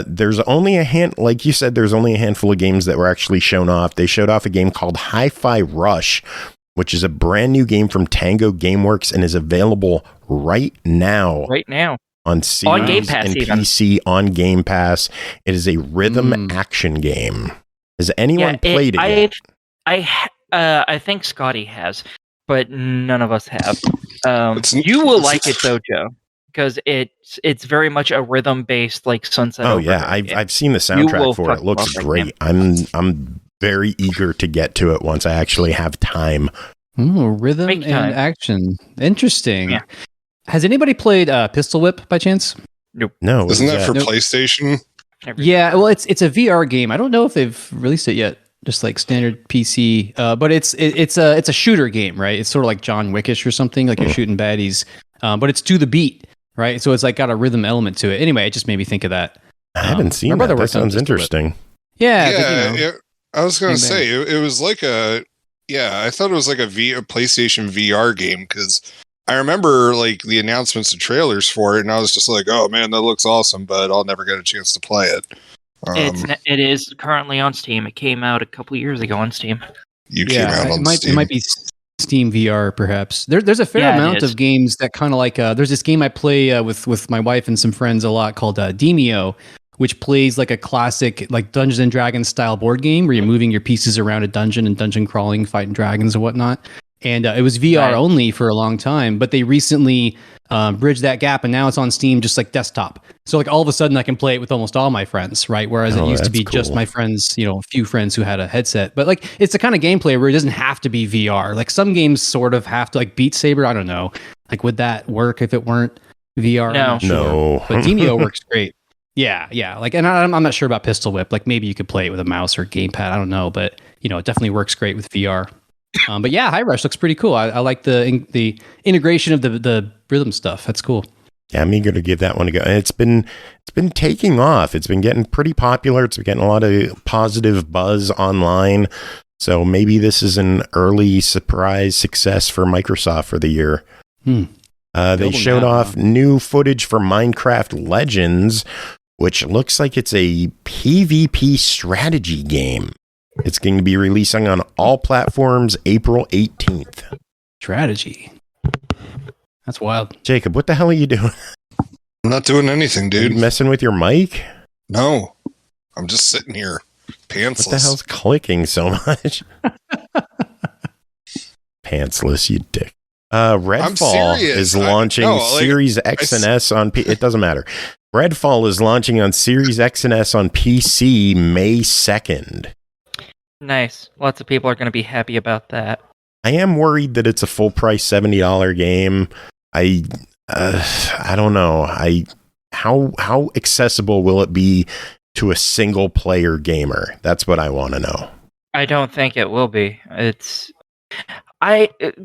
There's only like you said, there's only a handful of games that were actually shown off. They showed off a game called Hi-Fi Rush, which is a brand new game from Tango Gameworks and is available right now. On Series on Game Pass, and PC on Game Pass. It is a rhythm action game. Has anyone played it yet? I think Scotty has, but none of us have. You will like it though, Joe, because it's very much a rhythm based like Sunset. Oh yeah, I've seen the soundtrack for it. It looks great. I'm very eager to get to it once I actually have time. Ooh, rhythm and action. Interesting. Yeah. Has anybody played Pistol Whip by chance? Nope. No. Isn't that for PlayStation? Yeah, well, it's a VR game. I don't know if they've released it yet. Just like standard PC, but it's a shooter game, right? It's sort of like John Wickish or something. Like you're shooting baddies, but it's to the beat, right? So it's like got a rhythm element to it. Anyway, it just made me think of that. I haven't seen that. That sounds interesting. Yeah, I was gonna say it was like I thought it was like a PlayStation VR game because I remember like the announcements and trailers for it, and I was just like, "Oh man, that looks awesome!" But I'll never get a chance to play it. It is currently on Steam. It came out a couple years ago on Steam. Came out on Steam. It might be Steam VR, perhaps. There's a fair amount of games that kind of like. There's this game I play with my wife and some friends a lot called Demio, which plays like a classic like Dungeons and Dragons style board game where you're moving your pieces around a dungeon and dungeon crawling, fighting dragons and whatnot. And it was VR only for a long time, but they recently bridged that gap, and now it's on Steam just like desktop. So like all of a sudden I can play it with almost all my friends, right? Whereas it used to be just my friends, a few friends who had a headset. But like it's the kind of gameplay where it doesn't have to be VR. Like some games sort of have to, like Beat Saber, I don't know. Like would that work if it weren't VR? No. But Demio works great. Yeah. Like, and I'm not sure about Pistol Whip. Like maybe you could play it with a mouse or gamepad. I don't know, but it definitely works great with VR. But yeah, High Rush looks pretty cool. I like the integration of the rhythm stuff. That's cool. Yeah, I'm eager to give that one a go. And it's been taking off. It's been getting pretty popular. It's been getting a lot of positive buzz online. So maybe this is an early surprise success for Microsoft for the year. They showed off new footage for Minecraft Legends, which looks like it's a PvP strategy game. It's going to be releasing on all platforms April 18th. Strategy. That's wild. Jacob, what the hell are you doing? I'm not doing anything, dude. Are you messing with your mic? No. I'm just sitting here, pantsless. What the hell's clicking so much? Pantsless, you dick. Redfall is launching Series X and S on it doesn't matter. Redfall is launching on Series X and S on PC May 2nd. Nice. Lots of people are going to be happy about that. I am worried that it's a full price $70 game. I don't know. How accessible will it be to a single player gamer? That's what I want to know. I don't think it will be.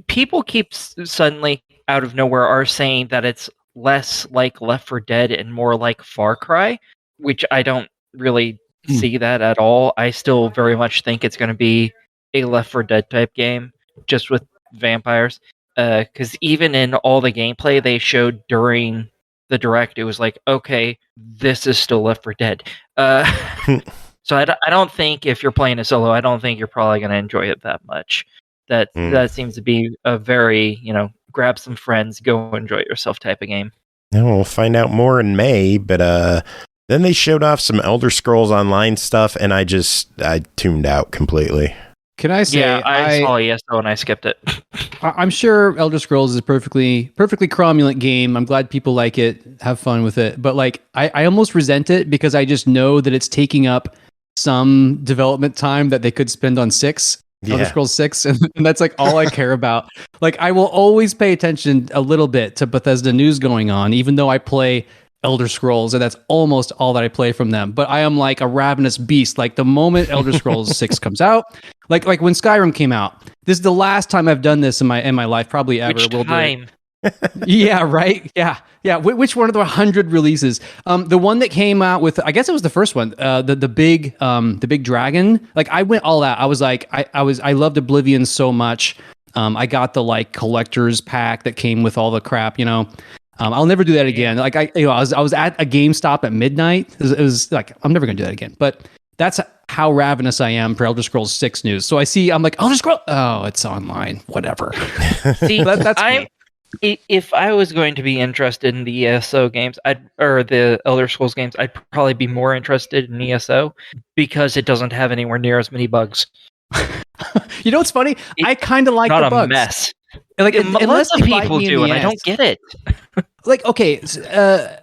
People keep suddenly out of nowhere are saying that it's less like Left 4 Dead and more like Far Cry, which I don't really see that at all. I still very much think it's going to be a Left 4 Dead type game, just with vampires. Because even in all the gameplay they showed during the direct, it was like, okay, this is still Left 4 Dead. So I don't think if you're playing a solo, I don't think you're probably going to enjoy it that much. That seems to be a very, grab some friends, go enjoy yourself type of game. Yeah, we'll find out more in May, but then they showed off some Elder Scrolls Online stuff, and I tuned out completely. Can I say? Yeah, I saw ESO and I skipped it. I'm sure Elder Scrolls is a perfectly cromulent game. I'm glad people like it, have fun with it. But like, I almost resent it because I just know that it's taking up some development time that they could spend on 6. Elder Scrolls 6, and that's like all I care about. Like, I will always pay attention a little bit to Bethesda news going on, even though I play Elder Scrolls, and that's almost all that I play from them. But I am like a ravenous beast. Like the moment Elder Scrolls 6 comes out, like when Skyrim came out, this is the last time I've done this in my life, probably ever. Which time? Yeah, right. Yeah. Which one of the 100 releases? The one that came out with, I guess it was the first one. The big dragon. Like I went all out. I was like, I loved Oblivion so much. I got the like collector's pack that came with all the crap. I'll never do that again. Like I was at a GameStop at midnight. It was like I'm never gonna do that again. But that's how ravenous I am for Elder Scrolls 6 news. So I'm like, Elder Scrolls. Oh, it's online. Whatever. See, that's me. If I was going to be interested in the ESO games, or the Elder Scrolls games, I'd probably be more interested in ESO because it doesn't have anywhere near as many bugs. You know what's funny? I kind of like the bugs. Not a mess. Like Lots of people do, and I don't get it. Like, okay,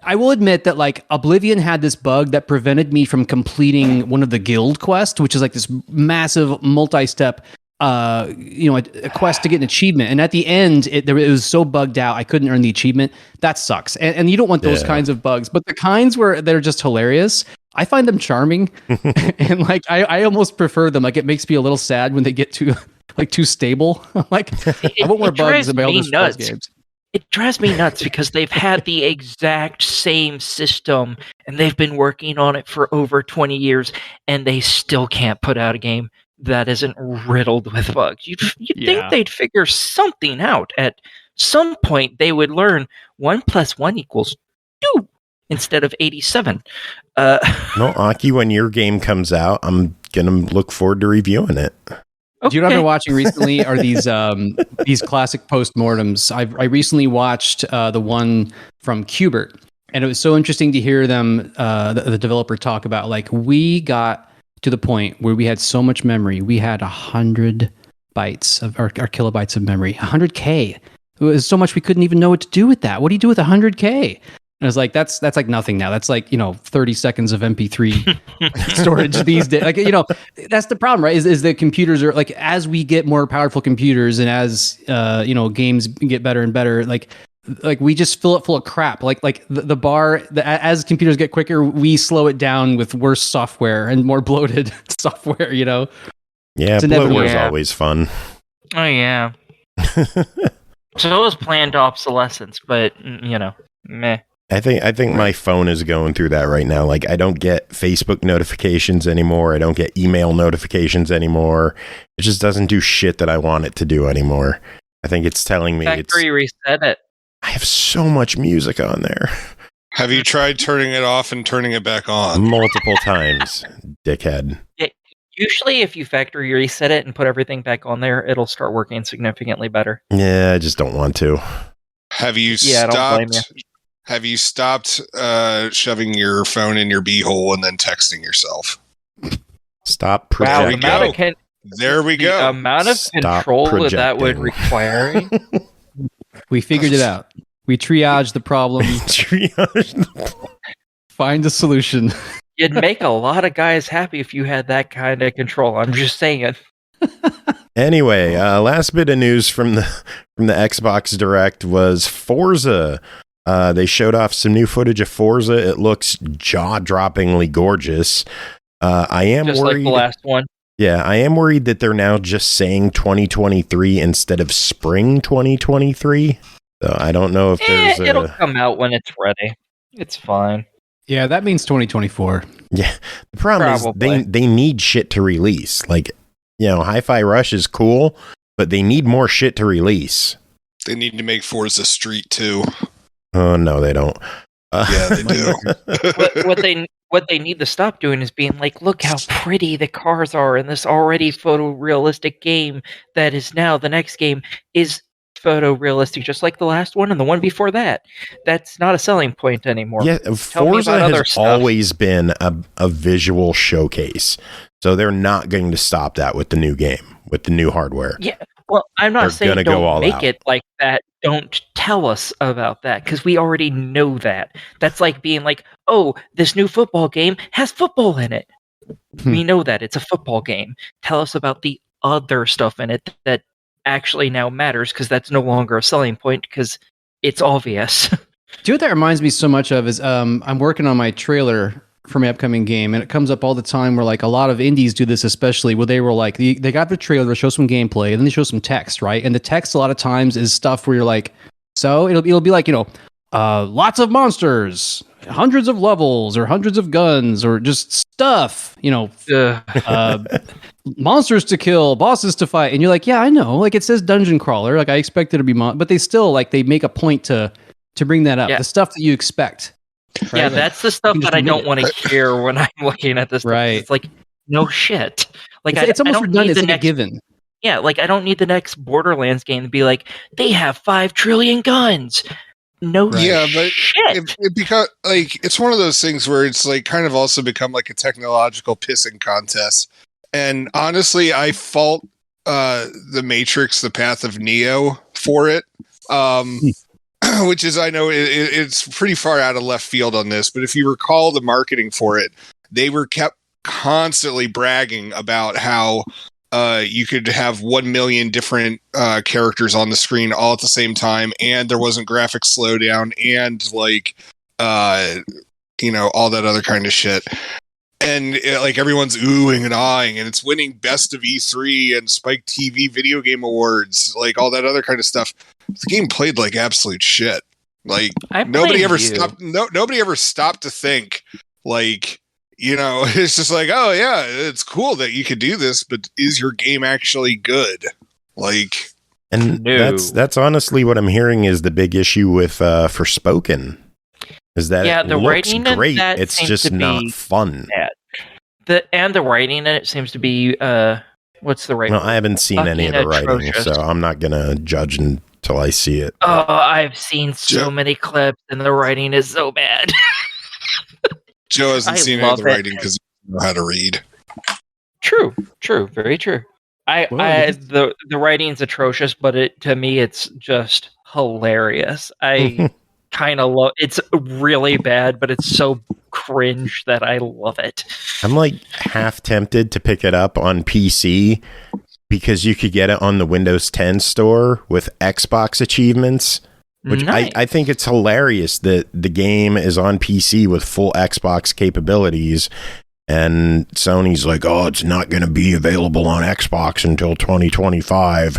I will admit that like Oblivion had this bug that prevented me from completing one of the guild quests, which is like this massive multi-step a quest to get an achievement, and at the end it was so bugged out I couldn't earn the achievement. That sucks, and you don't want those kinds of bugs, but the kinds where they're just hilarious, I find them charming. And like I almost prefer them. Like it makes me a little sad when they get too stable. Like I want more bugs in my Elder Scrolls games. It drives me nuts because they've had the exact same system and they've been working on it for over 20 years and they still can't put out a game that isn't riddled with bugs. You'd think they'd figure something out. At some point, they would learn 1 + 1 = 2 instead of 87. No, Aki, when your game comes out, I'm going to look forward to reviewing it. Do you know what I've been watching recently are these classic postmortems. I recently watched the one from Qbert, and it was so interesting to hear them, the developer, talk about like we got to the point where we had so much memory. We had 100 bytes of our kilobytes of memory, 100K. It was so much we couldn't even know what to do with that. What do you do with 100K? And I was like, that's like nothing now. That's like, 30 seconds of MP3 storage these days. Like, that's the problem, right? Is that computers are like, as we get more powerful computers and as, games get better and better, like we just fill it full of crap. Like the bar, as computers get quicker, we slow it down with worse software and more bloated software, Yeah, bloatware is always fun. Oh, yeah. So is planned obsolescence, but, meh. I think my phone is going through that right now. Like I don't get Facebook notifications anymore. I don't get email notifications anymore. It just doesn't do shit that I want it to do anymore. I think it's telling me Factory reset it. I have so much music on there. Have you tried turning it off and turning it back on? Multiple times, dickhead. Yeah, usually if you factory reset it and put everything back on there, it'll start working significantly better. Yeah, I just don't want to. Have you don't blame you. Have you stopped shoving your phone in your beehole and then texting yourself? Stop projecting. Wow, there we go. The amount of control that would require. We figured it out. We triaged the problem. Find a solution. You'd make a lot of guys happy if you had that kind of control. I'm just saying. Anyway, last bit of news from the Xbox Direct was Forza. They showed off some new footage of Forza. It looks jaw-droppingly gorgeous. I am just worried, like the last one. Yeah, I am worried that they're now just saying 2023 instead of spring 2023. So I don't know if it'll come out when it's ready. It's fine. Yeah, that means 2024. Yeah, the problem is they need shit to release. Like, Hi-Fi Rush is cool, but they need more shit to release. They need to make Forza Street too. Oh, no, they don't. Yeah, they do. What they need to stop doing is being like, look how pretty the cars are in this already photorealistic game that is now the next game is photorealistic, just like the last one and the one before that. That's not a selling point anymore. Yeah, Forza has always been a visual showcase. So they're not going to stop that with the new game, with the new hardware. Yeah. Well, I'm not saying don't make it like that. Don't tell us about that because we already know that. That's like being like, oh, this new football game has football in it. We know that. It's a football game. Tell us about the other stuff in it that actually now matters because that's no longer a selling point because it's obvious. Do you know what that reminds me so much of is I'm working on my trailer for my upcoming game, and it comes up all the time where like a lot of indies do this, especially where they were like they got the trailer to show some gameplay and then they show some text, right? And the text a lot of times is stuff where you're like, So it'll be like, lots of monsters, hundreds of levels, or hundreds of guns, or just stuff, monsters to kill, bosses to fight. And you're like, yeah, I know. Like, it says dungeon crawler. Like, I expect it to be but they still, like, they make a point to bring that up. Yeah. The stuff that you expect. Right? Yeah, Like, that's the stuff that I don't want to hear when I'm looking at this stuff. Right. It's like, no shit. Like, it's almost redundant. It's the like a given. Yeah, like, I don't need the next Borderlands game to be like, they have 5 trillion guns. No shit. It because, like, it's one of those things where it's like kind of also become like a technological pissing contest. And honestly, I fault the Matrix, the Path of Neo for it. Which is, I know it's pretty far out of left field on this, but if you recall the marketing for it, they were kept constantly bragging about how you could have 1 million different characters on the screen all at the same time, and there wasn't graphic slowdown, and like all that other kind of shit. And like everyone's oohing and ahhing, and it's winning Best of E3 and Spike TV Video Game Awards, like all that other kind of stuff. The game played like absolute shit. Like nobody ever stopped. Nobody ever stopped to think, like, it's just like, oh yeah, it's cool that you could do this, but is your game actually good? Like, and that's honestly what I'm hearing is the big issue with Forspoken. Is that the looks writing great? That it's just not fun. The writing in it seems to be what's the right? No, I haven't seen any of the writing, so I'm not gonna judge until I see it. Oh, I've seen so many clips, and the writing is so bad. Joe hasn't seen any of the writing because he doesn't know how to read. True, very true. The writing's atrocious, but to me, it's just hilarious. I kind of love. It's really bad, but it's so cringe that I love it. I'm like half tempted to pick it up on PC because you could get it on the Windows 10 store with Xbox achievements. Which nice. I think it's hilarious that the game is on PC with full Xbox capabilities, and Sony's like, oh, it's not going to be available on Xbox until 2025.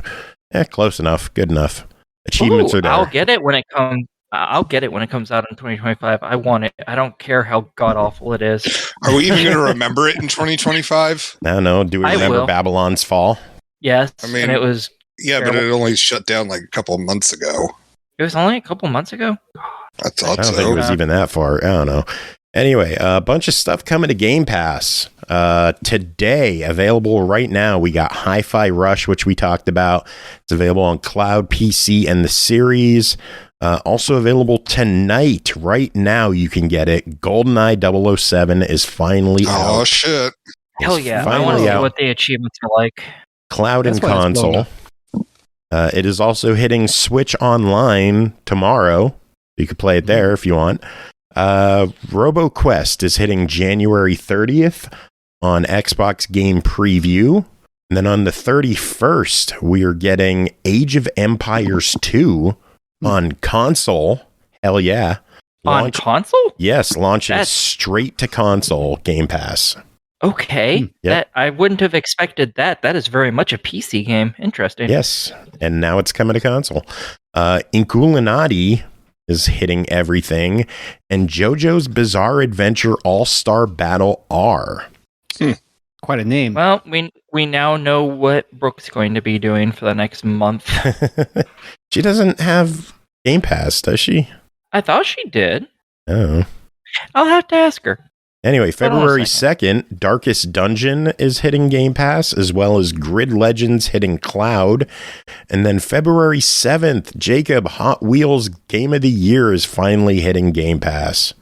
Close enough. Good enough. Achievements are there. I'll get it when it comes. I'll get it when it comes out in 2025. I want it. I don't care how god awful it is. Are we even going to remember it in 2025? No. Do we remember Babylon's Fall? Yes. I mean, and it was. Yeah, terrible. But it only shut down like a couple of months ago. It was only a couple months ago. I thought I don't think it was even that far. I don't know. Anyway, a bunch of stuff coming to Game Pass today. Available right now. We got Hi-Fi Rush, which we talked about. It's available on cloud, PC, and the series. Also available tonight. Right now, you can get it. GoldenEye 007 is finally out. Oh, shit. Hell yeah. I want to see what the achievements are like. Cloud and console. It is also hitting Switch Online tomorrow. You could play it there if you want. RoboQuest is hitting January 30th on Xbox Game Preview. And then on the 31st, we are getting Age of Empires 2 on console. Hell yeah. On console? Yes, launching straight to console Game Pass. Okay. Yep. I wouldn't have expected that. That is very much a PC game. Interesting. Yes. And now it's coming to console. Inkulinati is hitting everything. And JoJo's Bizarre Adventure All-Star Battle R. Quite a name. Well, we now know what Brooke's going to be doing for the next month. She doesn't have Game Pass, does she? I thought she did. Oh. I'll have to ask her. Anyway, February 2nd, Darkest Dungeon is hitting Game Pass, as well as Grid Legends hitting Cloud. And then February 7th, Jacob, Hot Wheels Game of the Year is finally hitting Game Pass.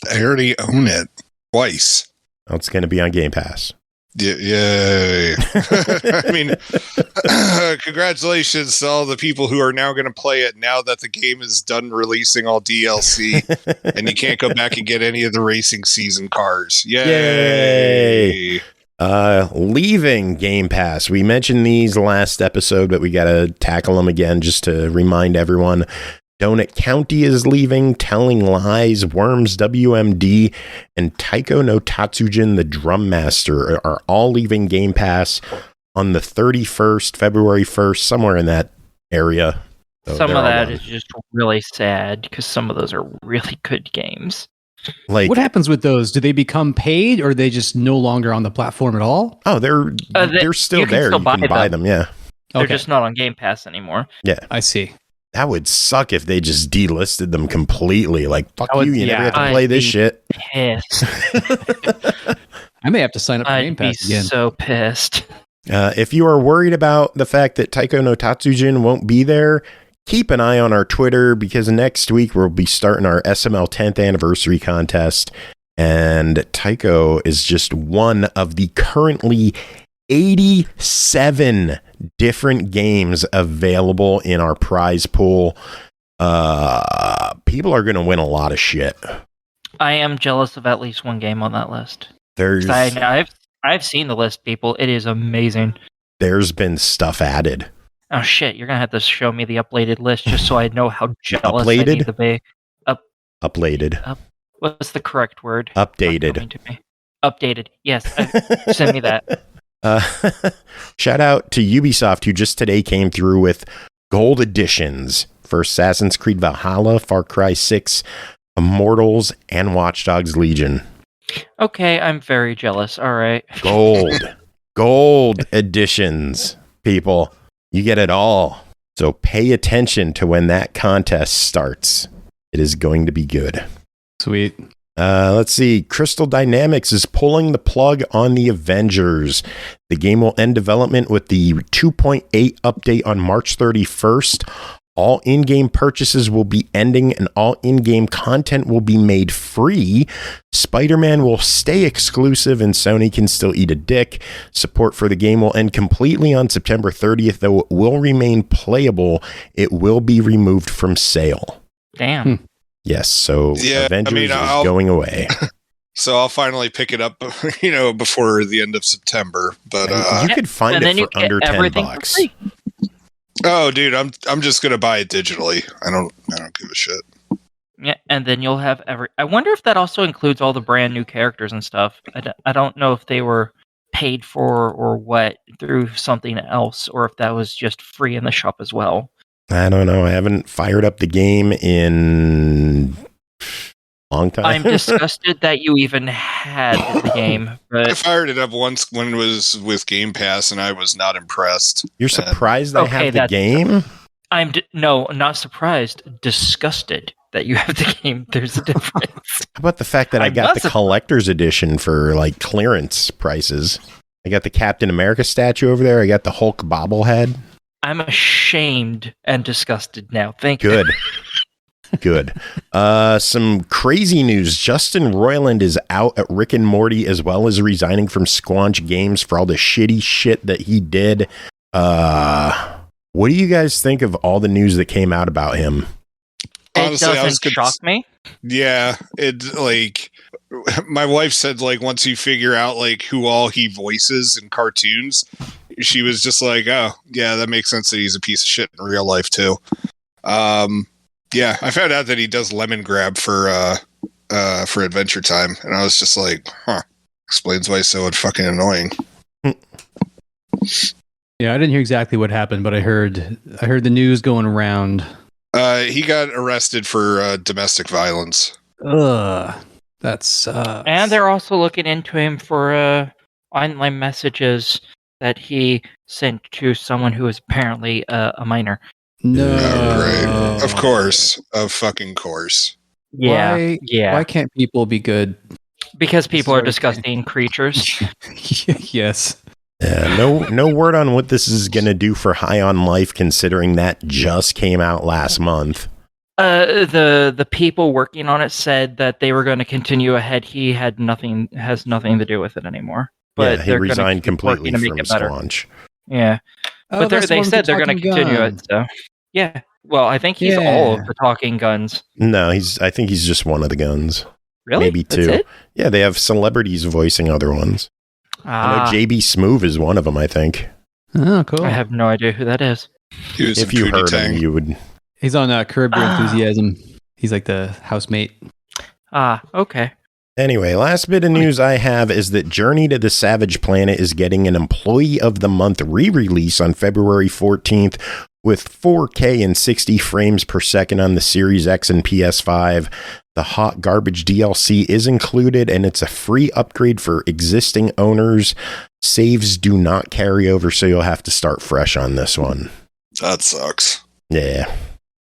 I already own it twice. Oh, it's going to be on Game Pass. Yay. I mean, congratulations to all the people who are now going to play it now that the game is done releasing all DLC and you can't go back and get any of the racing season cars. Yay. Leaving Game Pass. We mentioned these last episode, but we got to tackle them again just to remind everyone. Donut County is leaving, Telling Lies, Worms WMD, and Taiko no Tatsujin, the Drum Master, are all leaving Game Pass on the 31st, February 1st, somewhere in that area. So some they're of all that gone. is just really sad because some of those are really good games. Like, What happens with those? Do they become paid, or are they just no longer on the platform at all? oh, they're still you can there. still You can buy them. Yeah. They're Okay. just not on Game Pass anymore. Yeah. I see. That would suck if they just delisted them completely. Like, fuck I would- you. You never yeah. have to play I'd this be shit. Pissed. I may have to sign up for Game I'd be Pass again. so pissed. If you are worried about the fact that Taiko no Tatsujin won't be there, keep an eye on our Twitter because next week we'll be starting our SML 10th anniversary contest. And Taiko is just one of the currently 87 different games available in our prize pool. People are going to win a lot of shit. I am jealous of at least one game on that list. There's 'Cause I've seen the list, people. It is amazing. there's been stuff added. Oh shit! You're gonna have to show me the updated list just so I know how jealous I Updated? need to be. Updated. What's the correct word? Updated. Coming to me. Updated. Yes. Send me that. Shout out to Ubisoft, who just today came through with gold editions for Assassin's Creed Valhalla, Far Cry 6, Immortals, and Watch Dogs Legion. Okay, I'm very jealous. All right. Gold editions, people. You get it all. So pay attention to when that contest starts. It is going to be good. Sweet. Let's see. Crystal Dynamics is pulling the plug on the Avengers. The game will end development with the 2.8 update on March 31st. All in-game purchases will be ending and all in-game content will be made free. Spider-Man will stay exclusive and Sony can still eat a dick. Support for the game will end completely on September 30th, though it will remain playable. It will be removed from sale. Damn. Yes, so Yeah, Avengers I mean, is going away. So I'll finally pick it up, before the end of September. But You could find And it then you for under get everything for $10. free. oh, dude, I'm just gonna buy it digitally. I don't give a shit. Yeah, and then you'll have I wonder if that also includes all the brand new characters and stuff. I don't know if they were paid for or what through something else, or if that was just free in the shop as well. I don't know. I haven't fired up the game in a long time. I'm disgusted that you even had the game, I but fired it up once when it was with Game Pass, and I was not impressed. You're surprised I Okay, have the that's- game? no, not surprised, disgusted that you have the game. There's a difference. How about the fact that I I'm got not the surprised. collector's edition for like clearance prices? I got the Captain America statue over there. I got the Hulk bobblehead. I'm ashamed and disgusted now. Thank you. Good. Good. Some crazy news. Justin Roiland is out at Rick and Morty as well as resigning from Squanch Games for all the shitty shit that he did. What do you guys think of all the news that came out about him? Honestly, It I was doesn't shock me. Yeah, it like my wife said, like once you figure out like who all he voices in cartoons, she was just like, oh yeah, that makes sense that he's a piece of shit in real life too. Yeah, I found out that he does lemon grab for Adventure Time, and I was just like, huh, explains why he's so fucking annoying. Yeah, I didn't hear exactly what happened, but I heard the news going around. He got arrested for domestic violence. Ugh, that's And they're also looking into him for online messages that he sent to someone who is apparently a minor. no. Oh, great. Of course. Of fucking course. Yeah, Why, yeah. Why can't people be good? Because people are Sorry. disgusting creatures. Yes. Yeah, no word on what this is going to do for High on Life, considering that just came out last month. The people working on it said that they were going to continue ahead. He has nothing to do with it anymore. But Yeah, he they're gonna resigned keep completely working to from make it better. Squanch. Yeah, Oh, but that's the they one with said the they're going to talking continue gun. it. So yeah, well, I think he's all of the talking guns. No, I think he's just one of the guns. Really? Maybe That's two. it? Yeah, they have celebrities voicing other ones. I know JB Smoove is one of them, I think. Oh, cool. I have no idea who that is. He was If in you Pootie heard Tang. him, you would. He's on Curb Your Ah. Enthusiasm. He's like the housemate. Okay. Anyway, last bit of news I have is that Journey to the Savage Planet is getting an Employee of the Month re-release on February 14th with 4K and 60 frames per second on the Series X and PS5. The Hot Garbage DLC is included, and it's a free upgrade for existing owners. Saves do not carry over, so you'll have to start fresh on this one. That sucks. Yeah.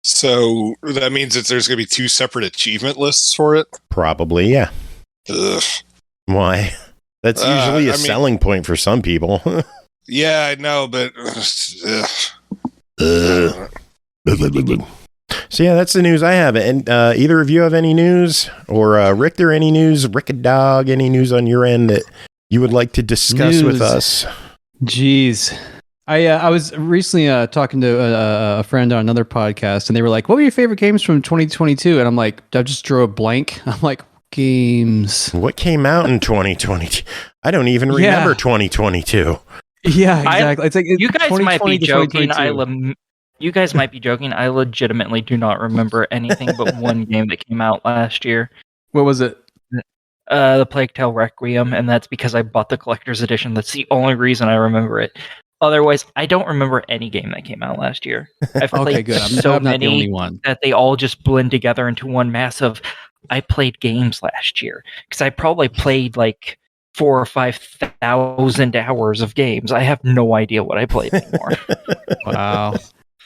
So that means that there's going to be 2 separate achievement lists for it? Probably, yeah. Ugh. Why? That's usually a selling point for some people. Yeah, I know, but... So yeah, that's the news I have. And either of you have any news? Or Richter, any news? Rickadog, any news on your end that you would like to discuss with us? Jeez. I was recently talking to a friend on another podcast, and they were like, what were your favorite games from 2022? And I'm like, I just drew a blank. I'm like, games. What came out in 2022? I don't even remember 2022. Yeah, exactly. It's like you guys might be joking. You guys might be joking. I legitimately do not remember anything but one game that came out last year. What was it? The Plague Tale Requiem, and that's because I bought the collector's edition. That's the only reason I remember it. Otherwise, I don't remember any game that came out last year. I've played so many that they all just blend together into one massive. I played games last year because I probably played like 4,000 or 5,000 hours of games. I have no idea what I played anymore. Wow.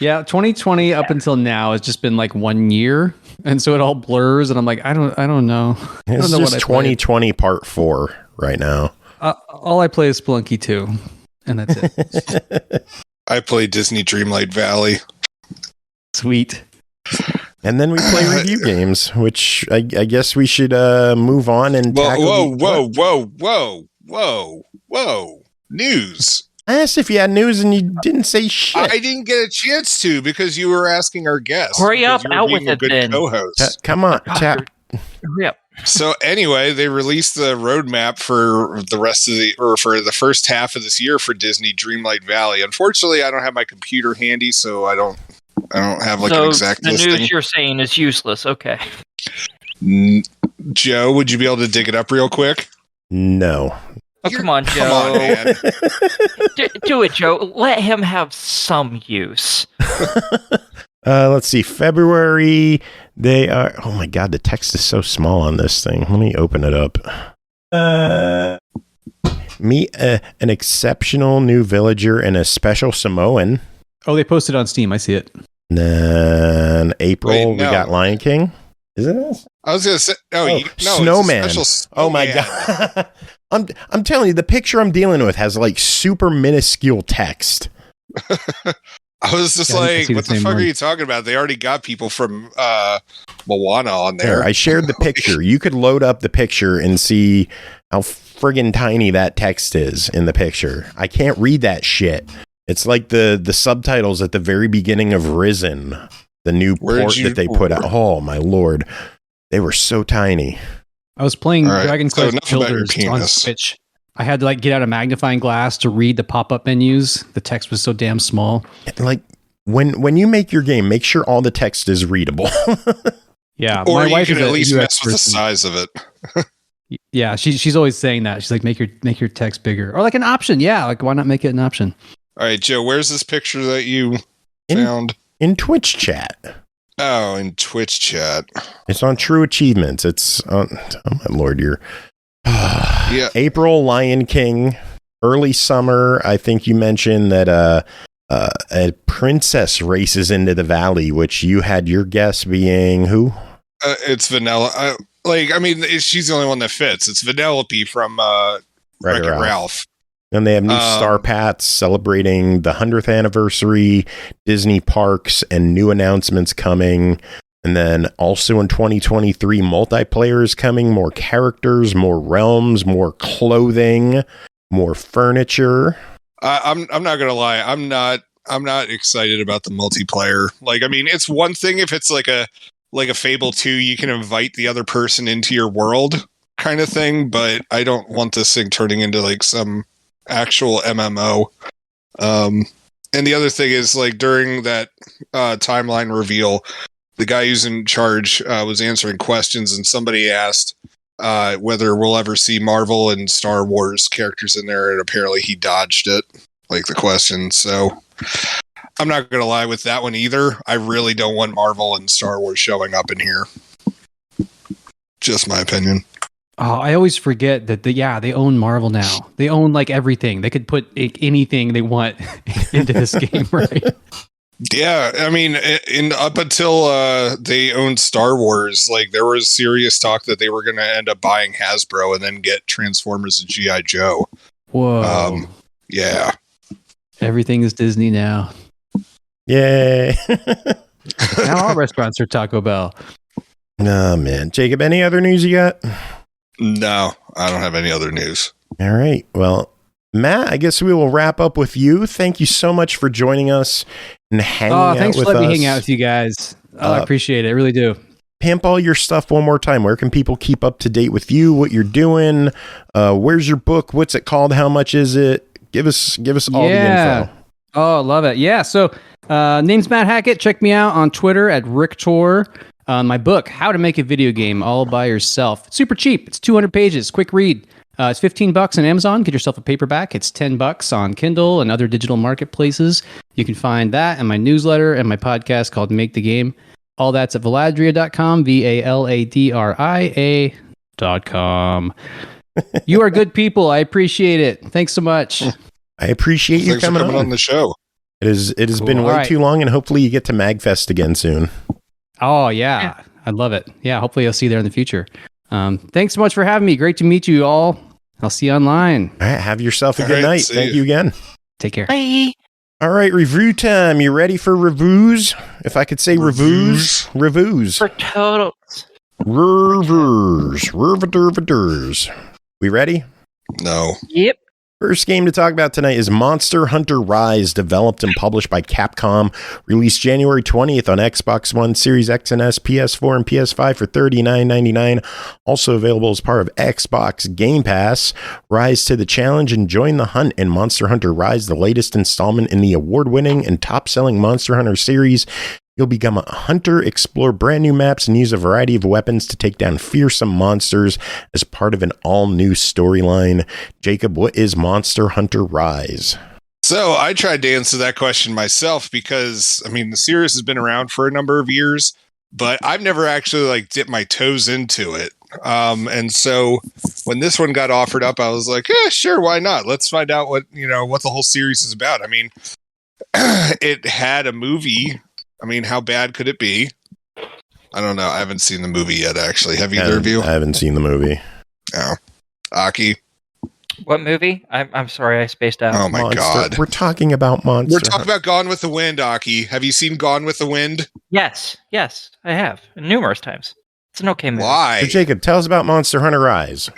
Yeah, 2020 up until now has just been like 1 year, and so it all blurs, and I'm like, I don't know. It's just 2020 Part 4 right now. All I play is Spelunky 2, and that's it. I play Disney Dreamlight Valley. Sweet. And then we play review games, which I guess we should move on and tackle. Whoa. News. I asked if you had news and you didn't say shit. I didn't get a chance to because you were asking our guests. Hurry up, out with it then. Co-host. Come on, chat. Hurry up. So anyway, they released the roadmap for the rest of for the first half of this year for Disney Dreamlight Valley. Unfortunately, I don't have my computer handy, so I don't have like an exact listing. The news you're saying is useless. Okay. Joe, would you be able to dig it up real quick? No. Oh, come on, Joe. Come on, man. Do it, Joe. Let him have some use. Let's see. February. They are. Oh my God, the text is so small on this thing. Let me open it up. Meet an exceptional new villager and a special Samoan. Oh, they posted on Steam. I see it. Then April, we got Lion King. Isn't it? I was gonna say, no, Snowman. Oh my God. I'm telling you, the picture I'm dealing with has like super minuscule text. I was just like, what the fuck are you talking about? They already got people from Moana on there. I shared the picture. You could load up the picture and see how friggin' tiny that text is in the picture. I can't read that shit. It's like the subtitles at the very beginning of Risen, the new port that they put out. Oh my Lord. They were so tiny. I was playing Dragon Quest Builders on Switch. I had to like get out a magnifying glass to read the pop-up menus. The text was so damn small. Like when you make your game, make sure all the text is readable. Yeah, or my wife can at least mess with the size of it. Yeah, she's always saying that. She's like, make your text bigger, or like an option. Yeah, like why not make it an option? All right, Joe, where's this picture that you found? In Twitch chat. Oh, in Twitch chat. It's on True Achievements. It's on. Oh my Lord, you're. Yeah. April, Lion King. Early summer. I think you mentioned that a princess races into the valley, which you had your guess being who? It's Vanilla. She's the only one that fits. It's Vanellope from Wreck-It Ralph. And they have new Star Paths celebrating the 100th anniversary, Disney parks, and new announcements coming. And then also in 2023, multiplayer is coming, more characters, more realms, more clothing, more furniture. I'm not gonna lie, I'm not excited about the multiplayer. Like, I mean, it's one thing if it's like a Fable 2, you can invite the other person into your world kind of thing, but I don't want this thing turning into like some actual MMO. And the other thing is, like, during that timeline reveal, the guy who's in charge was answering questions, and somebody asked whether we'll ever see Marvel and Star Wars characters in there, and apparently he dodged it, like the question. So I'm not gonna lie with that one either. I really don't want Marvel and Star Wars showing up in here. Just my opinion. Oh, I always forget that they own Marvel now. They own like everything. They could put anything they want into this game, right? Yeah, I mean, up until they owned Star Wars, like there was serious talk that they were going to end up buying Hasbro and then get Transformers and GI Joe. Whoa! Yeah, everything is Disney now. Yay! Now all restaurants are Taco Bell. Oh man, Jacob, any other news you got? No, I don't have any other news. All right, well, Matt, I guess we will wrap up with you. Thank you so much for joining us and hanging out with us. Thanks for letting me hang out with you guys. I appreciate it. I really do. Pimp all your stuff one more time. Where can people keep up to date with you, what you're doing? Where's your book? What's it called? How much is it? Give us all the info. Oh, love it. Yeah. So name's Matt Hackett. Check me out on Twitter at richtaur. My book, How to Make a Video Game All by Yourself. It's super cheap. It's 200 pages. Quick read. It's $15 on Amazon. Get yourself a paperback. It's $10 on Kindle and other digital marketplaces. You can find that and my newsletter and my podcast called Make the Game. All that's at valadria.com, VALADRIA.com. You are good people. I appreciate it. Thanks so much. I appreciate you coming on the show. It has been way too long, and hopefully you get to MAGFest again soon. Oh, yeah. I'd love it. Yeah, hopefully I'll see you there in the future. Thanks so much for having me. Great to meet you all. I'll see you online. All right, have yourself a good night. Thank you again. Take care. Bye. All right, review time. You ready for reviews? If I could say reviews. For totals. Revers. We ready? No. Yep. First game to talk about tonight is Monster Hunter Rise, developed and published by Capcom, released January 20th on Xbox One, Series X and S, PS4, and PS5 for $39.99. Also available as part of Xbox Game Pass. Rise to the challenge and join the hunt in Monster Hunter Rise, the latest installment in the award-winning and top-selling Monster Hunter series. You'll become a hunter, explore brand new maps, and use a variety of weapons to take down fearsome monsters as part of an all-new storyline. Jacob, what is Monster Hunter Rise? So I tried to answer that question myself because, I mean, the series has been around for a number of years, but I've never actually dipped my toes into it. And so when this one got offered up, I was like, yeah, sure, why not? Let's find out what the whole series is about. I mean, it had a movie. I mean, how bad could it be? I don't know. I haven't seen the movie yet, actually. Have either of you? I haven't seen the movie. Oh. Aki? What movie? I'm sorry, I spaced out. Oh, my God. We're talking about Monster We're talking about Gone with the Wind, Aki. Have you seen Gone with the Wind? Yes, I have. Numerous times. It's an okay movie. Why? So Jacob, tell us about Monster Hunter Rise.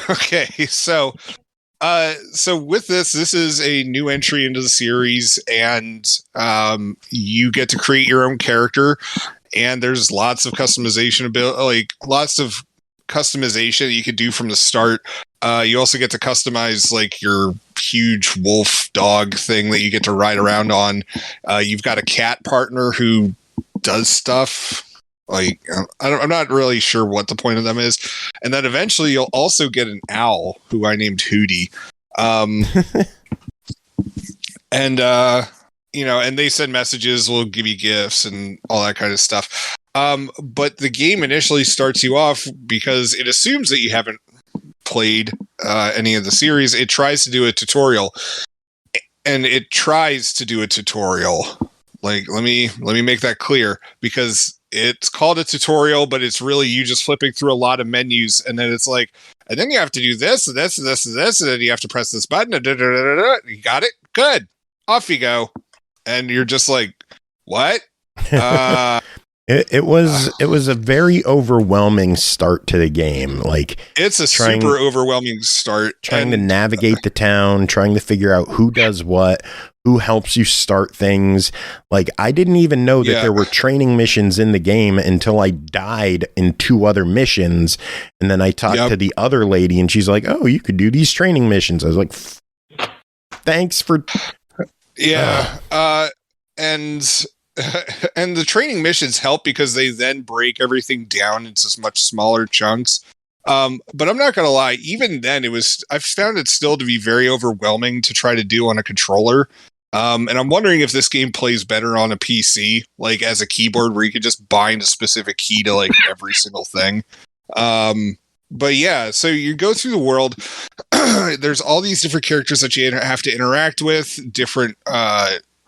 Okay, so with this is a new entry into the series, and you get to create your own character, and there's lots of customization that you could do from the start. You also get to customize your huge wolf dog thing that you get to ride around on. You've got a cat partner who does stuff. I'm not really sure what the point of them is. And then eventually you'll also get an owl who I named Hootie. And they send messages, we'll give you gifts and all that kind of stuff. But the game initially starts you off because it assumes that you haven't played any of the series. It tries to do a tutorial, and it tries to do a tutorial. Let me make that clear, because it's called a tutorial, but it's really you just flipping through a lot of menus, and then it's and then you have to do this and this and this and this, and then you have to press this button. You got it? Good. Off you go. And you're just what? It was a very overwhelming start to the game. It's a super overwhelming start. Trying to navigate the town, trying to figure out who does what, who helps you start things. I didn't even know that there were training missions in the game until I died in 2 other missions. And then I talked to the other lady, and she's like, oh, you could do these training missions. I was like, thanks for... Yeah. And the training missions help because they then break everything down into much smaller chunks. But I'm not going to lie, even then I found it still to be very overwhelming to try to do on a controller. And I'm wondering if this game plays better on a PC, like as a keyboard where you could just bind a specific key to like every single thing. But yeah, so you go through the world. There's all these different characters that you have to interact with, different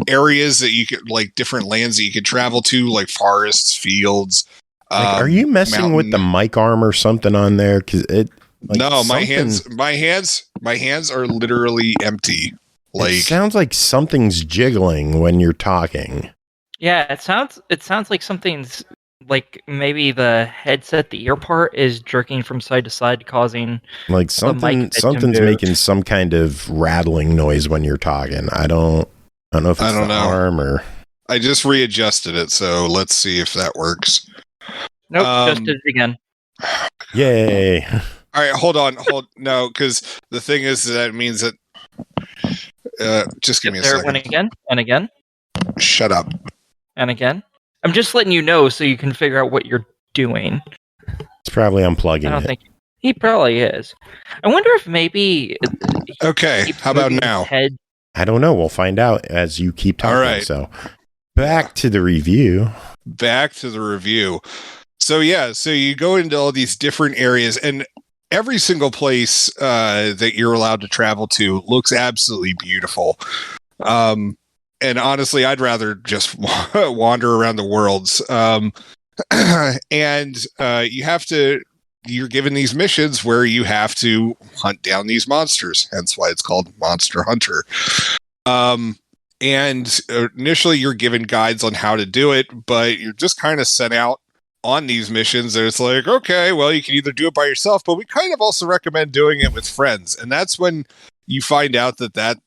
areas that you could, like different lands that you could travel to, like forests, fields. Are you messing with the mic arm or something on there? Because it. Like no, my something... hands are literally empty. Like it sounds like something's jiggling when you're talking. Yeah, it sounds like something's like maybe the headset, the ear part is jerking from side to side, causing like something's making some kind of rattling noise when you're talking. I don't know if it's the arm or. I just readjusted it, so let's see if that works. Nope, just did it again. Yay! All right, hold on, no, because the thing is that means that. Just give me a second. There it went again and again. Shut up. And again. I'm just letting you know so you can figure out what you're doing. It's probably unplugging. I don't think he probably is. I wonder if maybe. Okay, how about now? I don't know. We'll find out as you keep talking. All right. So back to the review. So yeah, so you go into all these different areas, and every single place that you're allowed to travel to looks absolutely beautiful. And honestly, I'd rather just wander around the worlds. And you're given these missions where you have to hunt down these monsters. Hence why it's called Monster Hunter. And initially you're given guides on how to do it, but you're just kind of sent out on these missions. And it's like, okay, well, you can either do it by yourself, but we kind of also recommend doing it with friends. And that's when you find out that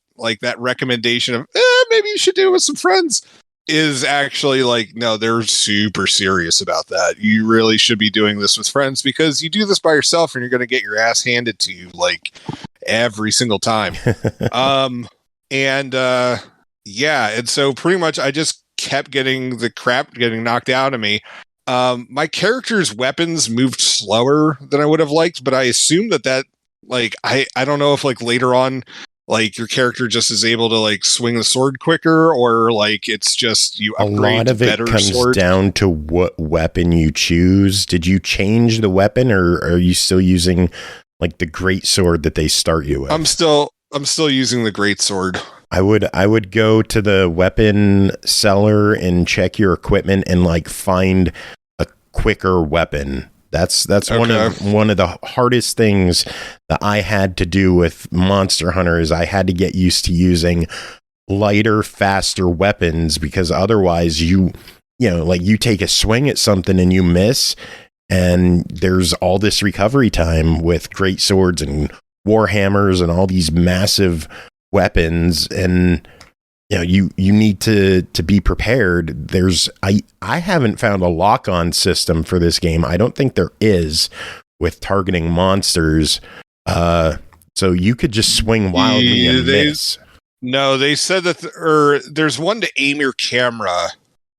recommendation of maybe you should do it with some friends is actually like, no, they're super serious about that. You really should be doing this with friends, because you do this by yourself and you're going to get your ass handed to you like every single time. And so pretty much I just kept getting the crap getting knocked out of me. My character's weapons moved slower than I would have liked, but I assume that like, I don't know if like later on, like your character just is able to like swing the sword quicker, or like it's just you upgrade to better sword. A lot of it comes down to what weapon you choose. Did you change the weapon, or are you still using like the great sword that they start you with? I'm still using the great sword. I would go to the weapon seller and check your equipment and like find a quicker weapon. That's okay. one of the hardest things that I had to do with Monster Hunter is I had to get used to using lighter, faster weapons, because otherwise you take a swing at something and you miss, and there's all this recovery time with great swords and warhammers and all these massive weapons, and you need to be prepared. I haven't found a lock-on system for this game. I don't think there is with targeting monsters. So you could just swing wildly and miss. No, they said that there's one to aim your camera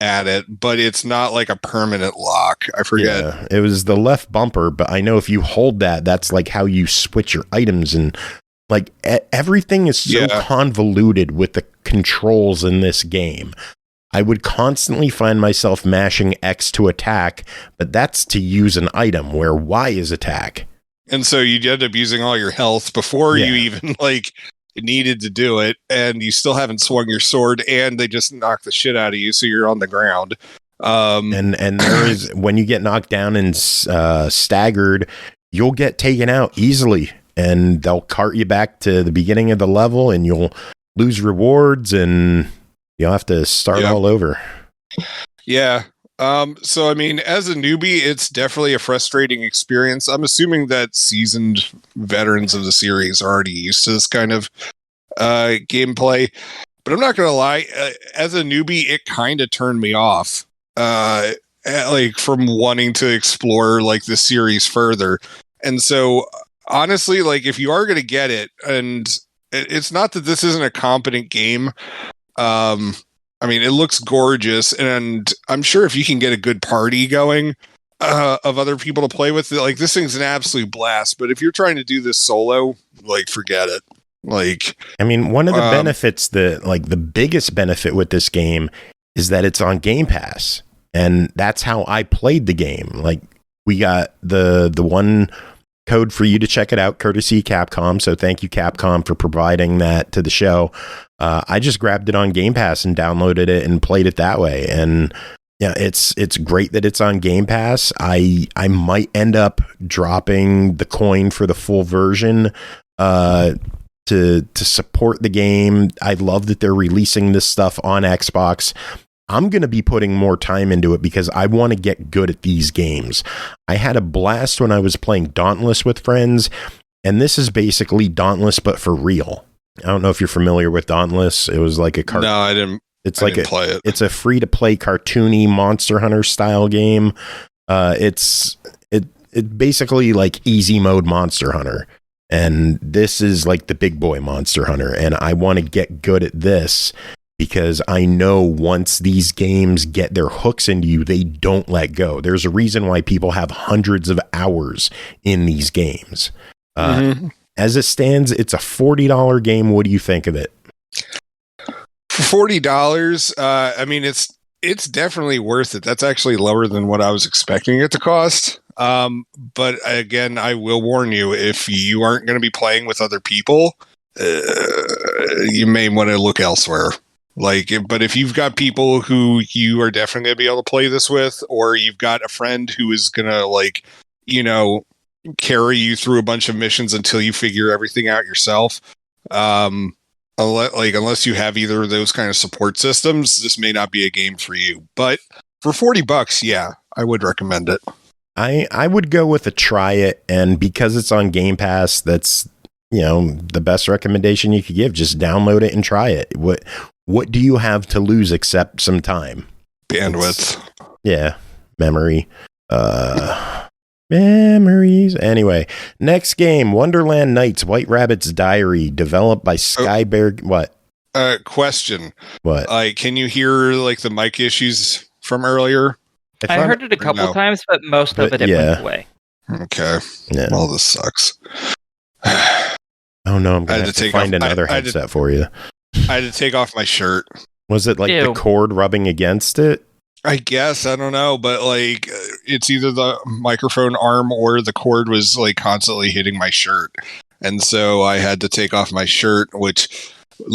at it, but it's not like a permanent lock. I forget. Yeah, it was the left bumper, but I know if you hold that, that's like how you switch your items, and like everything is so convoluted with the controls in this game. I would constantly find myself mashing X to attack, but that's to use an item, where Y is attack. And so you'd end up using all your health before you even like needed to do it, and you still haven't swung your sword, and they just knock the shit out of you, so you're on the ground. And there is, when you get knocked down and staggered, you'll get taken out easily, and they'll cart you back to the beginning of the level, and you'll lose rewards, and you'll have to start all over. Yeah. So, I mean, as a newbie, it's definitely a frustrating experience. I'm assuming that seasoned veterans of the series are already used to this kind of gameplay. But I'm not going to lie, as a newbie, it kind of turned me off, like from wanting to explore like the series further. And so, honestly, like if you are going to get it, and it's not that this isn't a competent game, I mean, it looks gorgeous, and I'm sure if you can get a good party going of other people to play with, like this thing's an absolute blast. But if you're trying to do this solo, like forget it. Like, I mean, one of the benefits, the biggest benefit with this game is that it's on Game Pass. And that's how I played the game. Like, we got the one code for you to check it out, courtesy Capcom. So thank you, Capcom, for providing that to the show. I just grabbed it on Game Pass and downloaded it and played it that way. And yeah, it's great that it's on Game Pass. I might end up dropping the coin for the full version to support the game. I love that they're releasing this stuff on Xbox. I'm going to be putting more time into it because I want to get good at these games. I had a blast when I was playing Dauntless with friends, and this is basically Dauntless but for real. I don't know if you're familiar with Dauntless. It was like a No, I didn't. Play it. It's a free to play cartoony Monster Hunter style game. It's basically like easy mode Monster Hunter. And this is like the big boy Monster Hunter. And I want to get good at this because I know once these games get their hooks into you, they don't let go. There's a reason why people have hundreds of hours in these games. As it stands, it's a $40 game. What do you think of it? For $40, I mean, it's definitely worth it. That's actually lower than what I was expecting it to cost. But again, I will warn you, if you aren't going to be playing with other people, you may want to look elsewhere. But if you've got people who you are definitely going to be able to play this with, or you've got a friend who is going to carry you through a bunch of missions until you figure everything out yourself. Unless you have either of those kind of support systems, this may not be a game for you. But for $40, yeah, I would recommend it. I would go with a try it, and because it's on Game Pass, that's the best recommendation you could give. Just download it and try it. What do you have to lose except some time? Bandwidth. Memory. Memories. Anyway, next game, Wonderland Nights, White Rabbit's Diary, developed by Skybear. What? Question. What? Can you hear the mic issues from earlier? I heard it a couple times, but most of it went away. Okay. Yeah. Well, this sucks. Oh no, I'm going to find another headset for you. I had to take off my shirt. Was it the cord rubbing against it? I guess, I don't know, but it's either the microphone arm or the cord was constantly hitting my shirt. And so I had to take off my shirt, which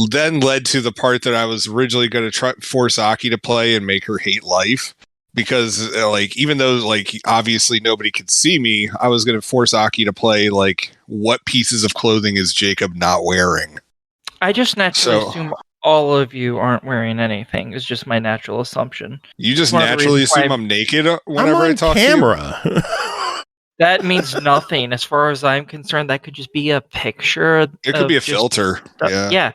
then led to the part that I was originally going to force Aki to play and make her hate life. Because even though obviously nobody could see me, I was going to force Aki to play what pieces of clothing is Jacob not wearing. I just naturally assume all of you aren't wearing anything. It's just my natural assumption. You just naturally assume I'm naked whenever I talk camera. to you? That means nothing. As far as I'm concerned, that could just be a picture. It could be a filter. Yeah.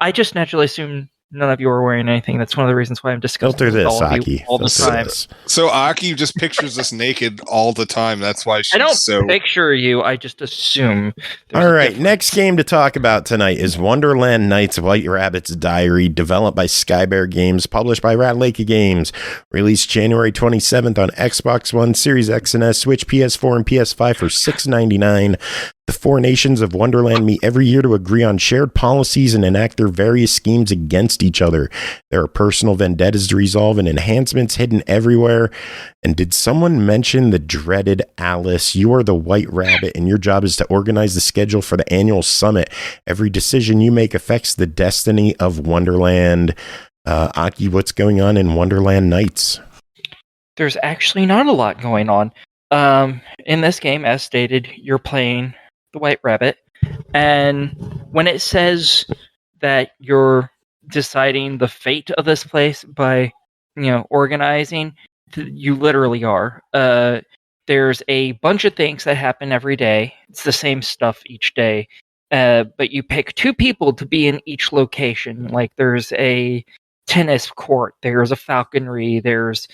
I just naturally assume none of you are wearing anything. That's one of the reasons why I'm discussing filter this, all of Aki. You all the time. So Aki just pictures us naked all the time. That's why she's picture you. I just assume. All right. Next game to talk about tonight is Wonderland Nights, White Rabbit's Diary, developed by Skybear Games, published by Ratalaika Games, released January 27th on Xbox One, Series X and S, Switch, PS4, and PS5 for $6.99. The four nations of Wonderland meet every year to agree on shared policies and enact their various schemes against each other. There are personal vendettas to resolve and enhancements hidden everywhere. And did someone mention the dreaded Alice? You are the White Rabbit, and your job is to organize the schedule for the annual summit. Every decision you make affects the destiny of Wonderland. Aki, what's going on in Wonderland Nights? There's actually not a lot going on. In this game, as stated, you're playing the White Rabbit, and when it says that you're deciding the fate of this place by organizing, you literally are. There's a bunch of things that happen every day. It's the same stuff each day, but you pick two people to be in each location. There's a tennis court, there's a falconry, there's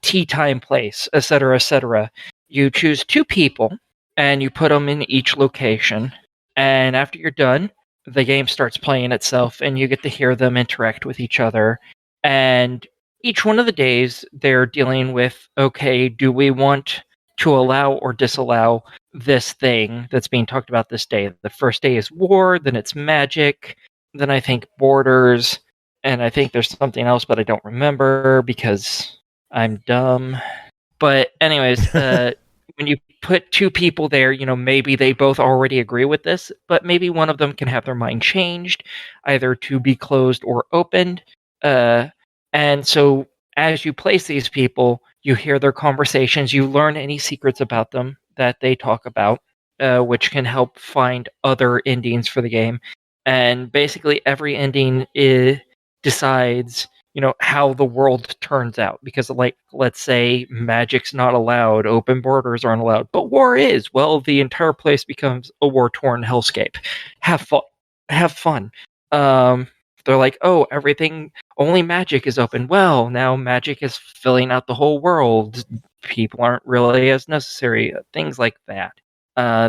tea time place, etc., etc. You choose two people and you put them in each location, and after you're done, the game starts playing itself and you get to hear them interact with each other. And each one of the days they're dealing with, okay, do we want to allow or disallow this thing that's being talked about this day. The first day is war, then it's magic, then I think borders, and I think there's something else, but I don't remember because I'm dumb. But anyways, when you put two people there, maybe they both already agree with this, but maybe one of them can have their mind changed, either to be closed or opened. And so as you place these people, you hear their conversations, you learn any secrets about them that they talk about, which can help find other endings for the game. And basically every ending decides how the world turns out, because let's say magic's not allowed, open borders aren't allowed, but war is. Well, the entire place becomes a war-torn hellscape. Have fun. They're like, oh, everything, only magic is open. Well, now magic is filling out the whole world. People aren't really as necessary. Things like that.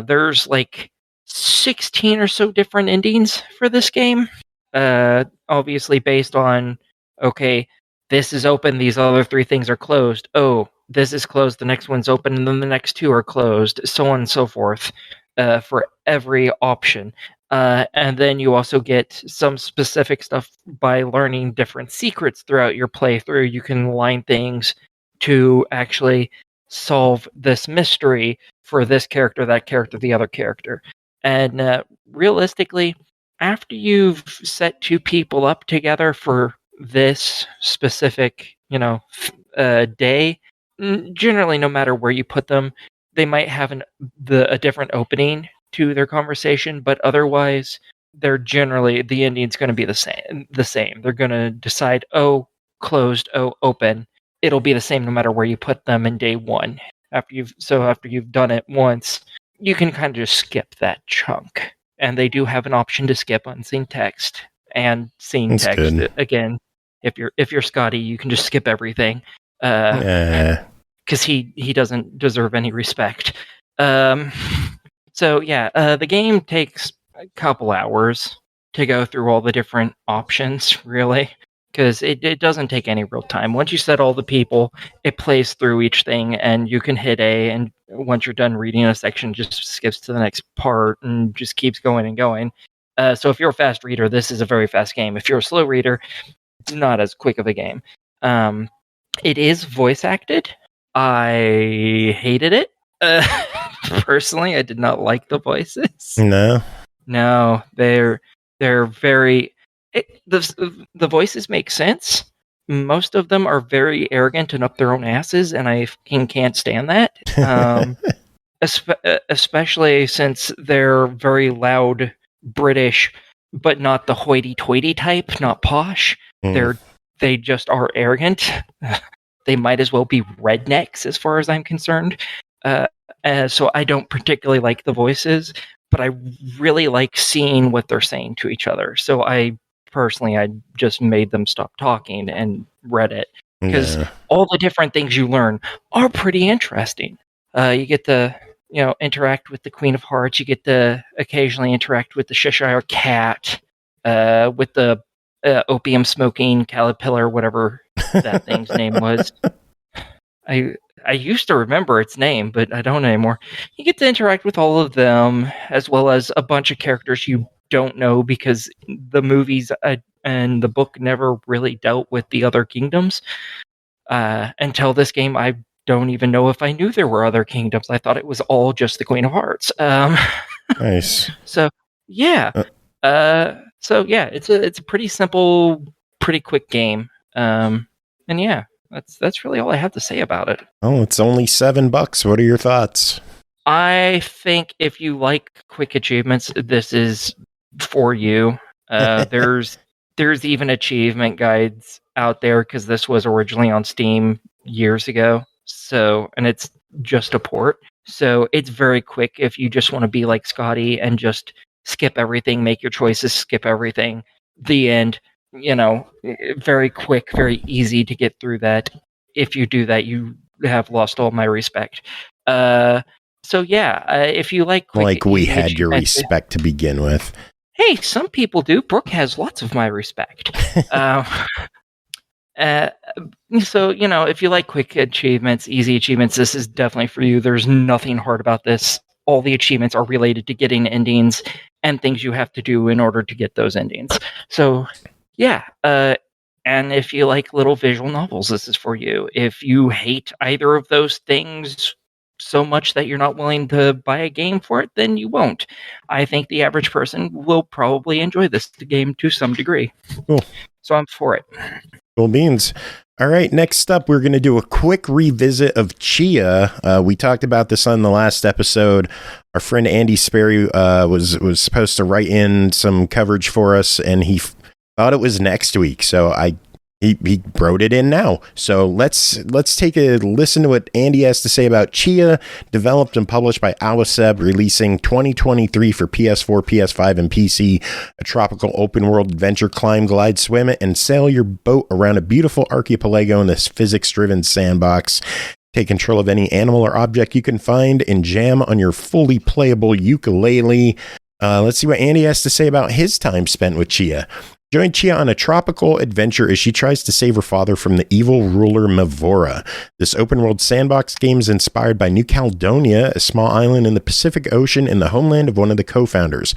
There's like 16 or so different endings for this game. Obviously based on, okay, this is open, these other three things are closed. Oh, this is closed, the next one's open, and then the next two are closed, so on and so forth, for every option. And then you also get some specific stuff by learning different secrets throughout your playthrough. You can line things to actually solve this mystery for this character, that character, the other character. And realistically, after you've set two people up together for this specific, day, generally, no matter where you put them, they might have a different opening to their conversation, but otherwise, they're generally, the ending's going to be the same. They're going to decide, oh, closed, oh, open. It'll be the same no matter where you put them in day one. After you've done it once, you can kind of just skip that chunk. And they do have an option to skip unseen text and seen That's text. good. Again, if you're Scotty, you can just skip everything. Because he doesn't deserve any respect. So yeah, the game takes a couple hours to go through all the different options, really, because it doesn't take any real time. Once you set all the people, it plays through each thing, and you can hit A, and once you're done reading a section, just skips to the next part and just keeps going and going. So if you're a fast reader, this is a very fast game. If you're a slow reader, not as quick of a game. It is voice acted. I hated it. Personally, I did not like the voices. No, they're very. The voices make sense. Most of them are very arrogant and up their own asses, and I can't stand that. Especially since they're very loud British, but not the hoity-toity type, not posh. They just are arrogant. They might as well be rednecks, as far as I'm concerned. So I don't particularly like the voices, but I really like seeing what they're saying to each other. So I just made them stop talking and read it, because all the different things you learn are pretty interesting. You get to interact with the Queen of Hearts. You get to occasionally interact with the Cheshire Cat, with the opium smoking caterpillar, whatever that thing's name was. I used to remember its name, but I don't anymore. You get to interact with all of them, as well as a bunch of characters you don't know, because the movies and the book never really dealt with the other kingdoms. Until this game, I don't even know if I knew there were other kingdoms. I thought it was all just the Queen of Hearts. Nice. So yeah. It's a pretty simple, pretty quick game. And yeah. That's really all I have to say about it. Oh, it's only $7. What are your thoughts? I think if you like quick achievements, this is for you. There's even achievement guides out there, because this was originally on Steam years ago. So, and it's just a port. So it's very quick if you just want to be like Scotty and just skip everything, make your choices, skip everything. The end. Very quick, very easy to get through that. If you do that, you have lost all my respect. So yeah, if you like quick, like we had your respect to begin with. Hey, some people do. Brooke has lots of my respect. So, if you like quick achievements, easy achievements, this is definitely for you. There's nothing hard about this. All the achievements are related to getting endings and things you have to do in order to get those endings. So, yeah. And if you like little visual novels, this is for you. If you hate either of those things so much that you're not willing to buy a game for it, then you won't. I think the average person will probably enjoy this game to some degree. Cool. So I'm for it. Cool beans. All right, next up, we're going to do a quick revisit of Tchia. We talked about this on the last episode. Our friend Andy Sperry was supposed to write in some coverage for us, and he thought it was next week, so he wrote it in now. So let's take a listen to what Andy has to say about Tchia, developed and published by Awaceb, releasing 2023 for PS4, PS5, and PC. A tropical open world adventure, climb, glide, swim it, and sail your boat around a beautiful archipelago in this physics-driven sandbox. Take control of any animal or object you can find and jam on your fully playable ukulele. Let's see what Andy has to say about his time spent with Tchia. Join Tchia on a tropical adventure as she tries to save her father from the evil ruler Mavora. This open-world sandbox game is inspired by New Caledonia, a small island in the Pacific Ocean and the homeland of one of the co-founders.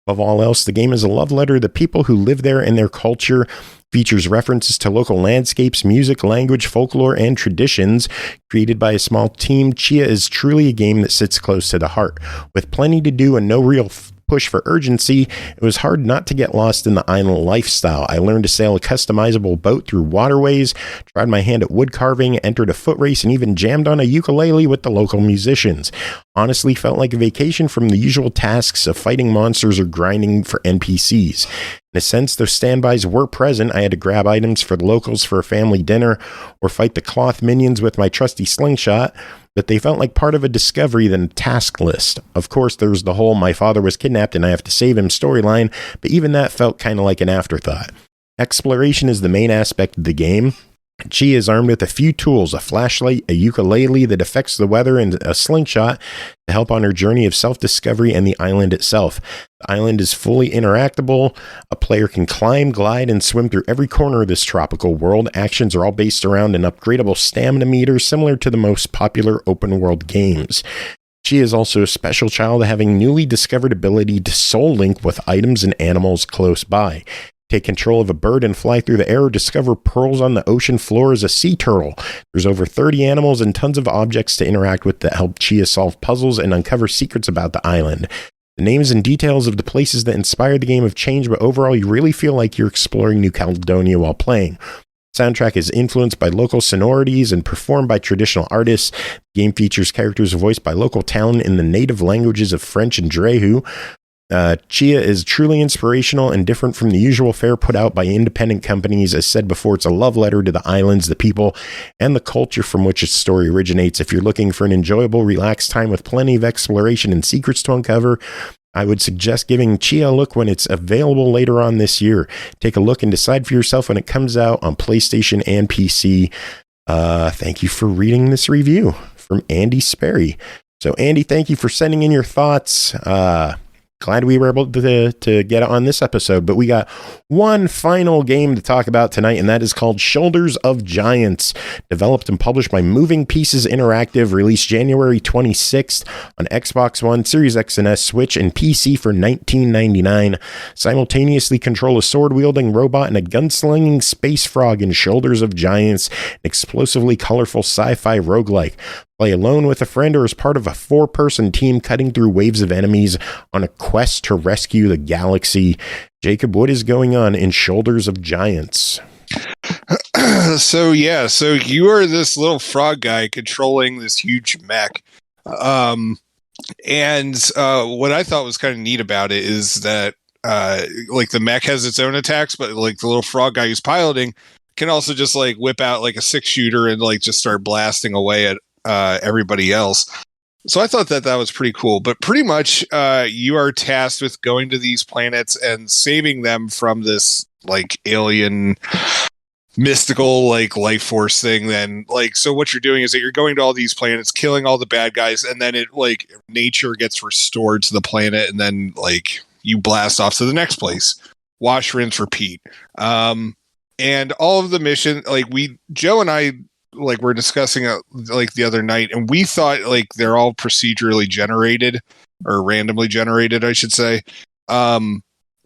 Above all else, the game is a love letter to the people who live there and their culture. Features references to local landscapes, music, language, folklore, and traditions. Created by a small team, Tchia is truly a game that sits close to the heart. With plenty to do and no real push for urgency, it was hard not to get lost in the island lifestyle. I learned to sail a customizable boat through waterways, tried my hand at wood carving, entered a foot race, and even jammed on a ukulele with the local musicians. Honestly, felt like a vacation from the usual tasks of fighting monsters or grinding for NPCs. In a sense, those standbys were present. I had to grab items for the locals for a family dinner or fight the cloth minions with my trusty slingshot, but they felt like part of a discovery than a task list. Of course, there was the whole my father was kidnapped and I have to save him storyline, but even that felt kind of like an afterthought. Exploration is the main aspect of the game. Tchia is armed with a few tools, a flashlight, a ukulele that affects the weather, and a slingshot to help on her journey of self-discovery and the island itself. The island is fully interactable. A player can climb, glide, and swim through every corner of this tropical world. Actions are all based around an upgradable stamina meter similar to the most popular open-world games. She is also a special child, having newly discovered ability to soul link with items and animals close by. Take control of a bird and fly through the air, discover pearls on the ocean floor as a sea turtle. There's over 30 animals and tons of objects to interact with that help Tchia solve puzzles and uncover secrets about the island. The names and details of the places that inspired the game have changed, but overall you really feel like you're exploring New Caledonia while playing. The soundtrack is influenced by local sonorities and performed by traditional artists. The game features characters voiced by local talent in the native languages of French and Drehu. Tchia is truly inspirational and different from the usual fare put out by independent companies. As said before, it's a love letter to the islands, the people, and the culture from which its story originates. If you're looking for an enjoyable, relaxed time with plenty of exploration and secrets to uncover, I would suggest giving Tchia a look when it's available later on this year. Take a look and decide for yourself when it comes out on PlayStation and PC. Thank you for reading this review from Andy Sperry. So, Andy, thank you for sending in your thoughts. Glad we were able to get on this episode, but we got one final game to talk about tonight, and that is called Shoulders of Giants, developed and published by Moving Pieces Interactive, released January 26th on Xbox One, Series X and S, Switch, and PC for $19.99. Simultaneously control a sword-wielding robot and a gunslinging space frog in Shoulders of Giants, an explosively colorful sci-fi roguelike. Play alone with a friend or as part of a 4-person team cutting through waves of enemies on a quest to rescue the galaxy. Jacob, what is going on in Shoulders of Giants? So you are this little frog guy controlling this huge mech. And what I thought was kind of neat about it is that like the mech has its own attacks, but like the little frog guy who's piloting can also just like whip out like a 6-shooter and like just start blasting away at everybody else. So I thought that was pretty cool, but pretty much you are tasked with going to these planets and saving them from this like alien mystical like life force thing. Then like, so what you're doing is that you're going to all these planets, killing all the bad guys, and then it like nature gets restored to the planet, and then like you blast off to the next place. Wash, rinse, repeat. and all of the mission, like Joe and I, like were discussing it like the other night, and we thought like they're all procedurally generated or randomly generated, I should say.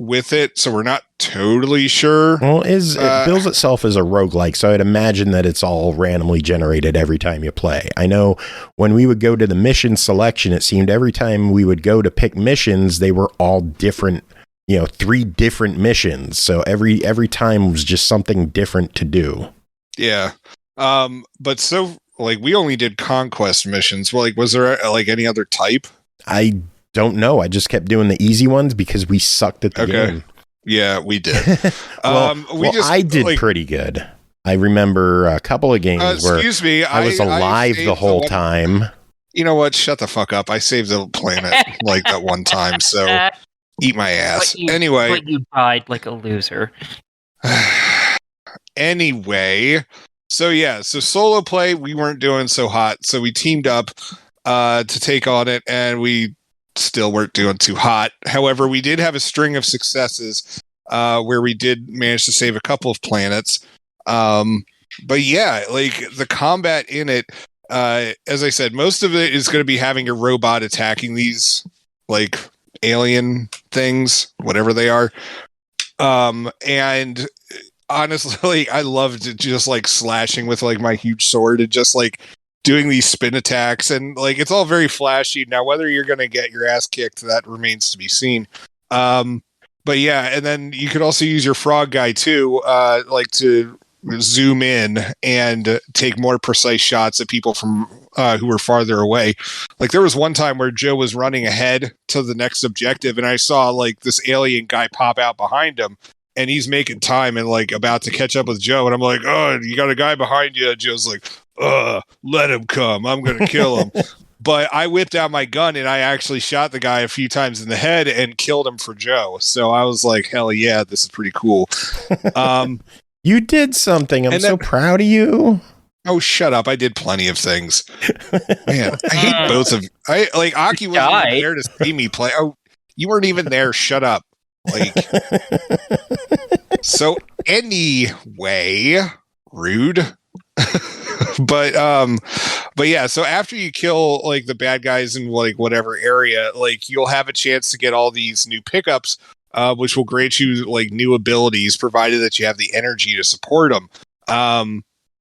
With it, so we're not totally sure. Well, it bills itself as a roguelike, so I'd imagine that it's all randomly generated every time you play. I know when we would go to the mission selection, it seemed every time we would go to pick missions, they were all different, 3 different missions. So every time was just something different to do. Yeah. But so like we only did conquest missions. Well, like was there like any other type? I don't know. I just kept doing the easy ones because we sucked at the game. Yeah, we did. I did pretty good. I remember a couple of games where I was alive the whole time. You know what? Shut the fuck up. I saved the planet like that one time, so eat my ass. Anyway. But you died like a loser. Anyway. So solo play, we weren't doing so hot, so we teamed up to take on it, and we still weren't doing too hot. However, we did have a string of successes where we did manage to save a couple of planets. But yeah, like the combat in it, as I said, most of it is going to be having a robot attacking these like alien things, whatever they are. And honestly, I loved just like slashing with like my huge sword and just like doing these spin attacks, and like it's all very flashy. Now, whether you're going to get your ass kicked, that remains to be seen. But yeah, and then you could also use your frog guy too, like to zoom in and take more precise shots at people from who were farther away. Like there was one time where Joe was running ahead to the next objective, and I saw like this alien guy pop out behind him, and he's making time and like about to catch up with Joe, and I'm like, "Oh, you got a guy behind you." And Joe's like, let him come. I'm going to kill him. But I whipped out my gun and I actually shot the guy a few times in the head and killed him for Joe. So I was like, hell yeah, this is pretty cool. You did something. I'm so proud of you. Oh, shut up. I did plenty of things. Man, I hate both of you. Like Aki wasn't even there to see me play. Oh, you weren't even there. Shut up. Like, so anyway, rude. But yeah, so after you kill like the bad guys in like whatever area, like you'll have a chance to get all these new pickups, which will grant you like new abilities, provided that you have the energy to support them.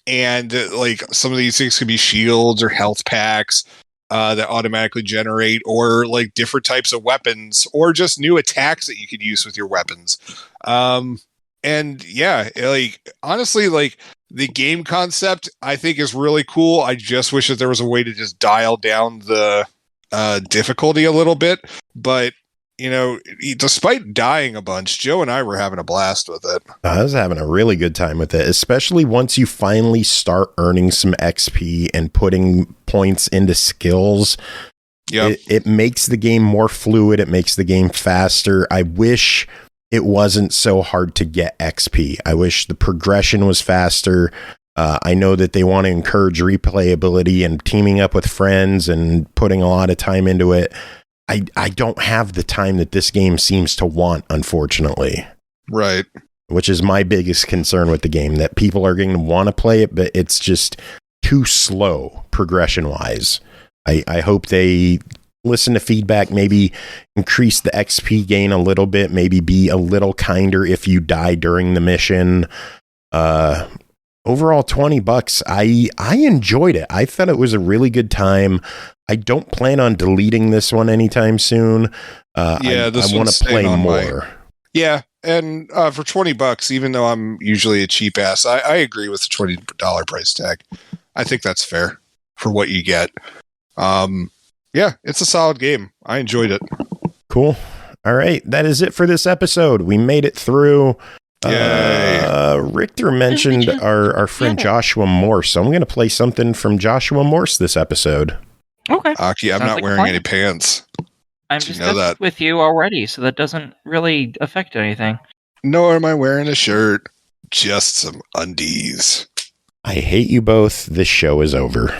And like some of these things could be shields or health packs that automatically generate, or like different types of weapons, or just new attacks that you could use with your weapons. And yeah, like honestly, like the game concept I think is really cool. I just wish that there was a way to just dial down the difficulty a little bit. But despite dying a bunch, Joe and I were having a blast with it. I was having a really good time with it, especially once you finally start earning some XP and putting points into skills. Yeah, it makes the game more fluid. It makes the game faster. I wish it wasn't so hard to get XP. I wish the progression was faster. I know that they want to encourage replayability and teaming up with friends and putting a lot of time into it. I don't have the time that this game seems to want, unfortunately. Right. Which is my biggest concern with the game, that people are going to want to play it, but it's just too slow progression-wise. I hope they listen to feedback, maybe increase the XP gain a little bit, maybe be a little kinder if you die during the mission. Overall, $20. I enjoyed it. I thought it was a really good time. I don't plan on deleting this one anytime soon. I want to play more. Yeah, and for $20, even though I'm usually a cheap ass, I agree with the $20 price tag. I think that's fair for what you get. Yeah, it's a solid game. I enjoyed it. Cool. All right, that is it for this episode. We made it through. Richter mentioned our friend Joshua Morse, so I'm going to play something from Joshua Morse this episode. Okay. Aki, I'm not wearing any pants. I'm just with you already, so that doesn't really affect anything. Nor am I wearing a shirt. Just some undies. I hate you both. This show is over.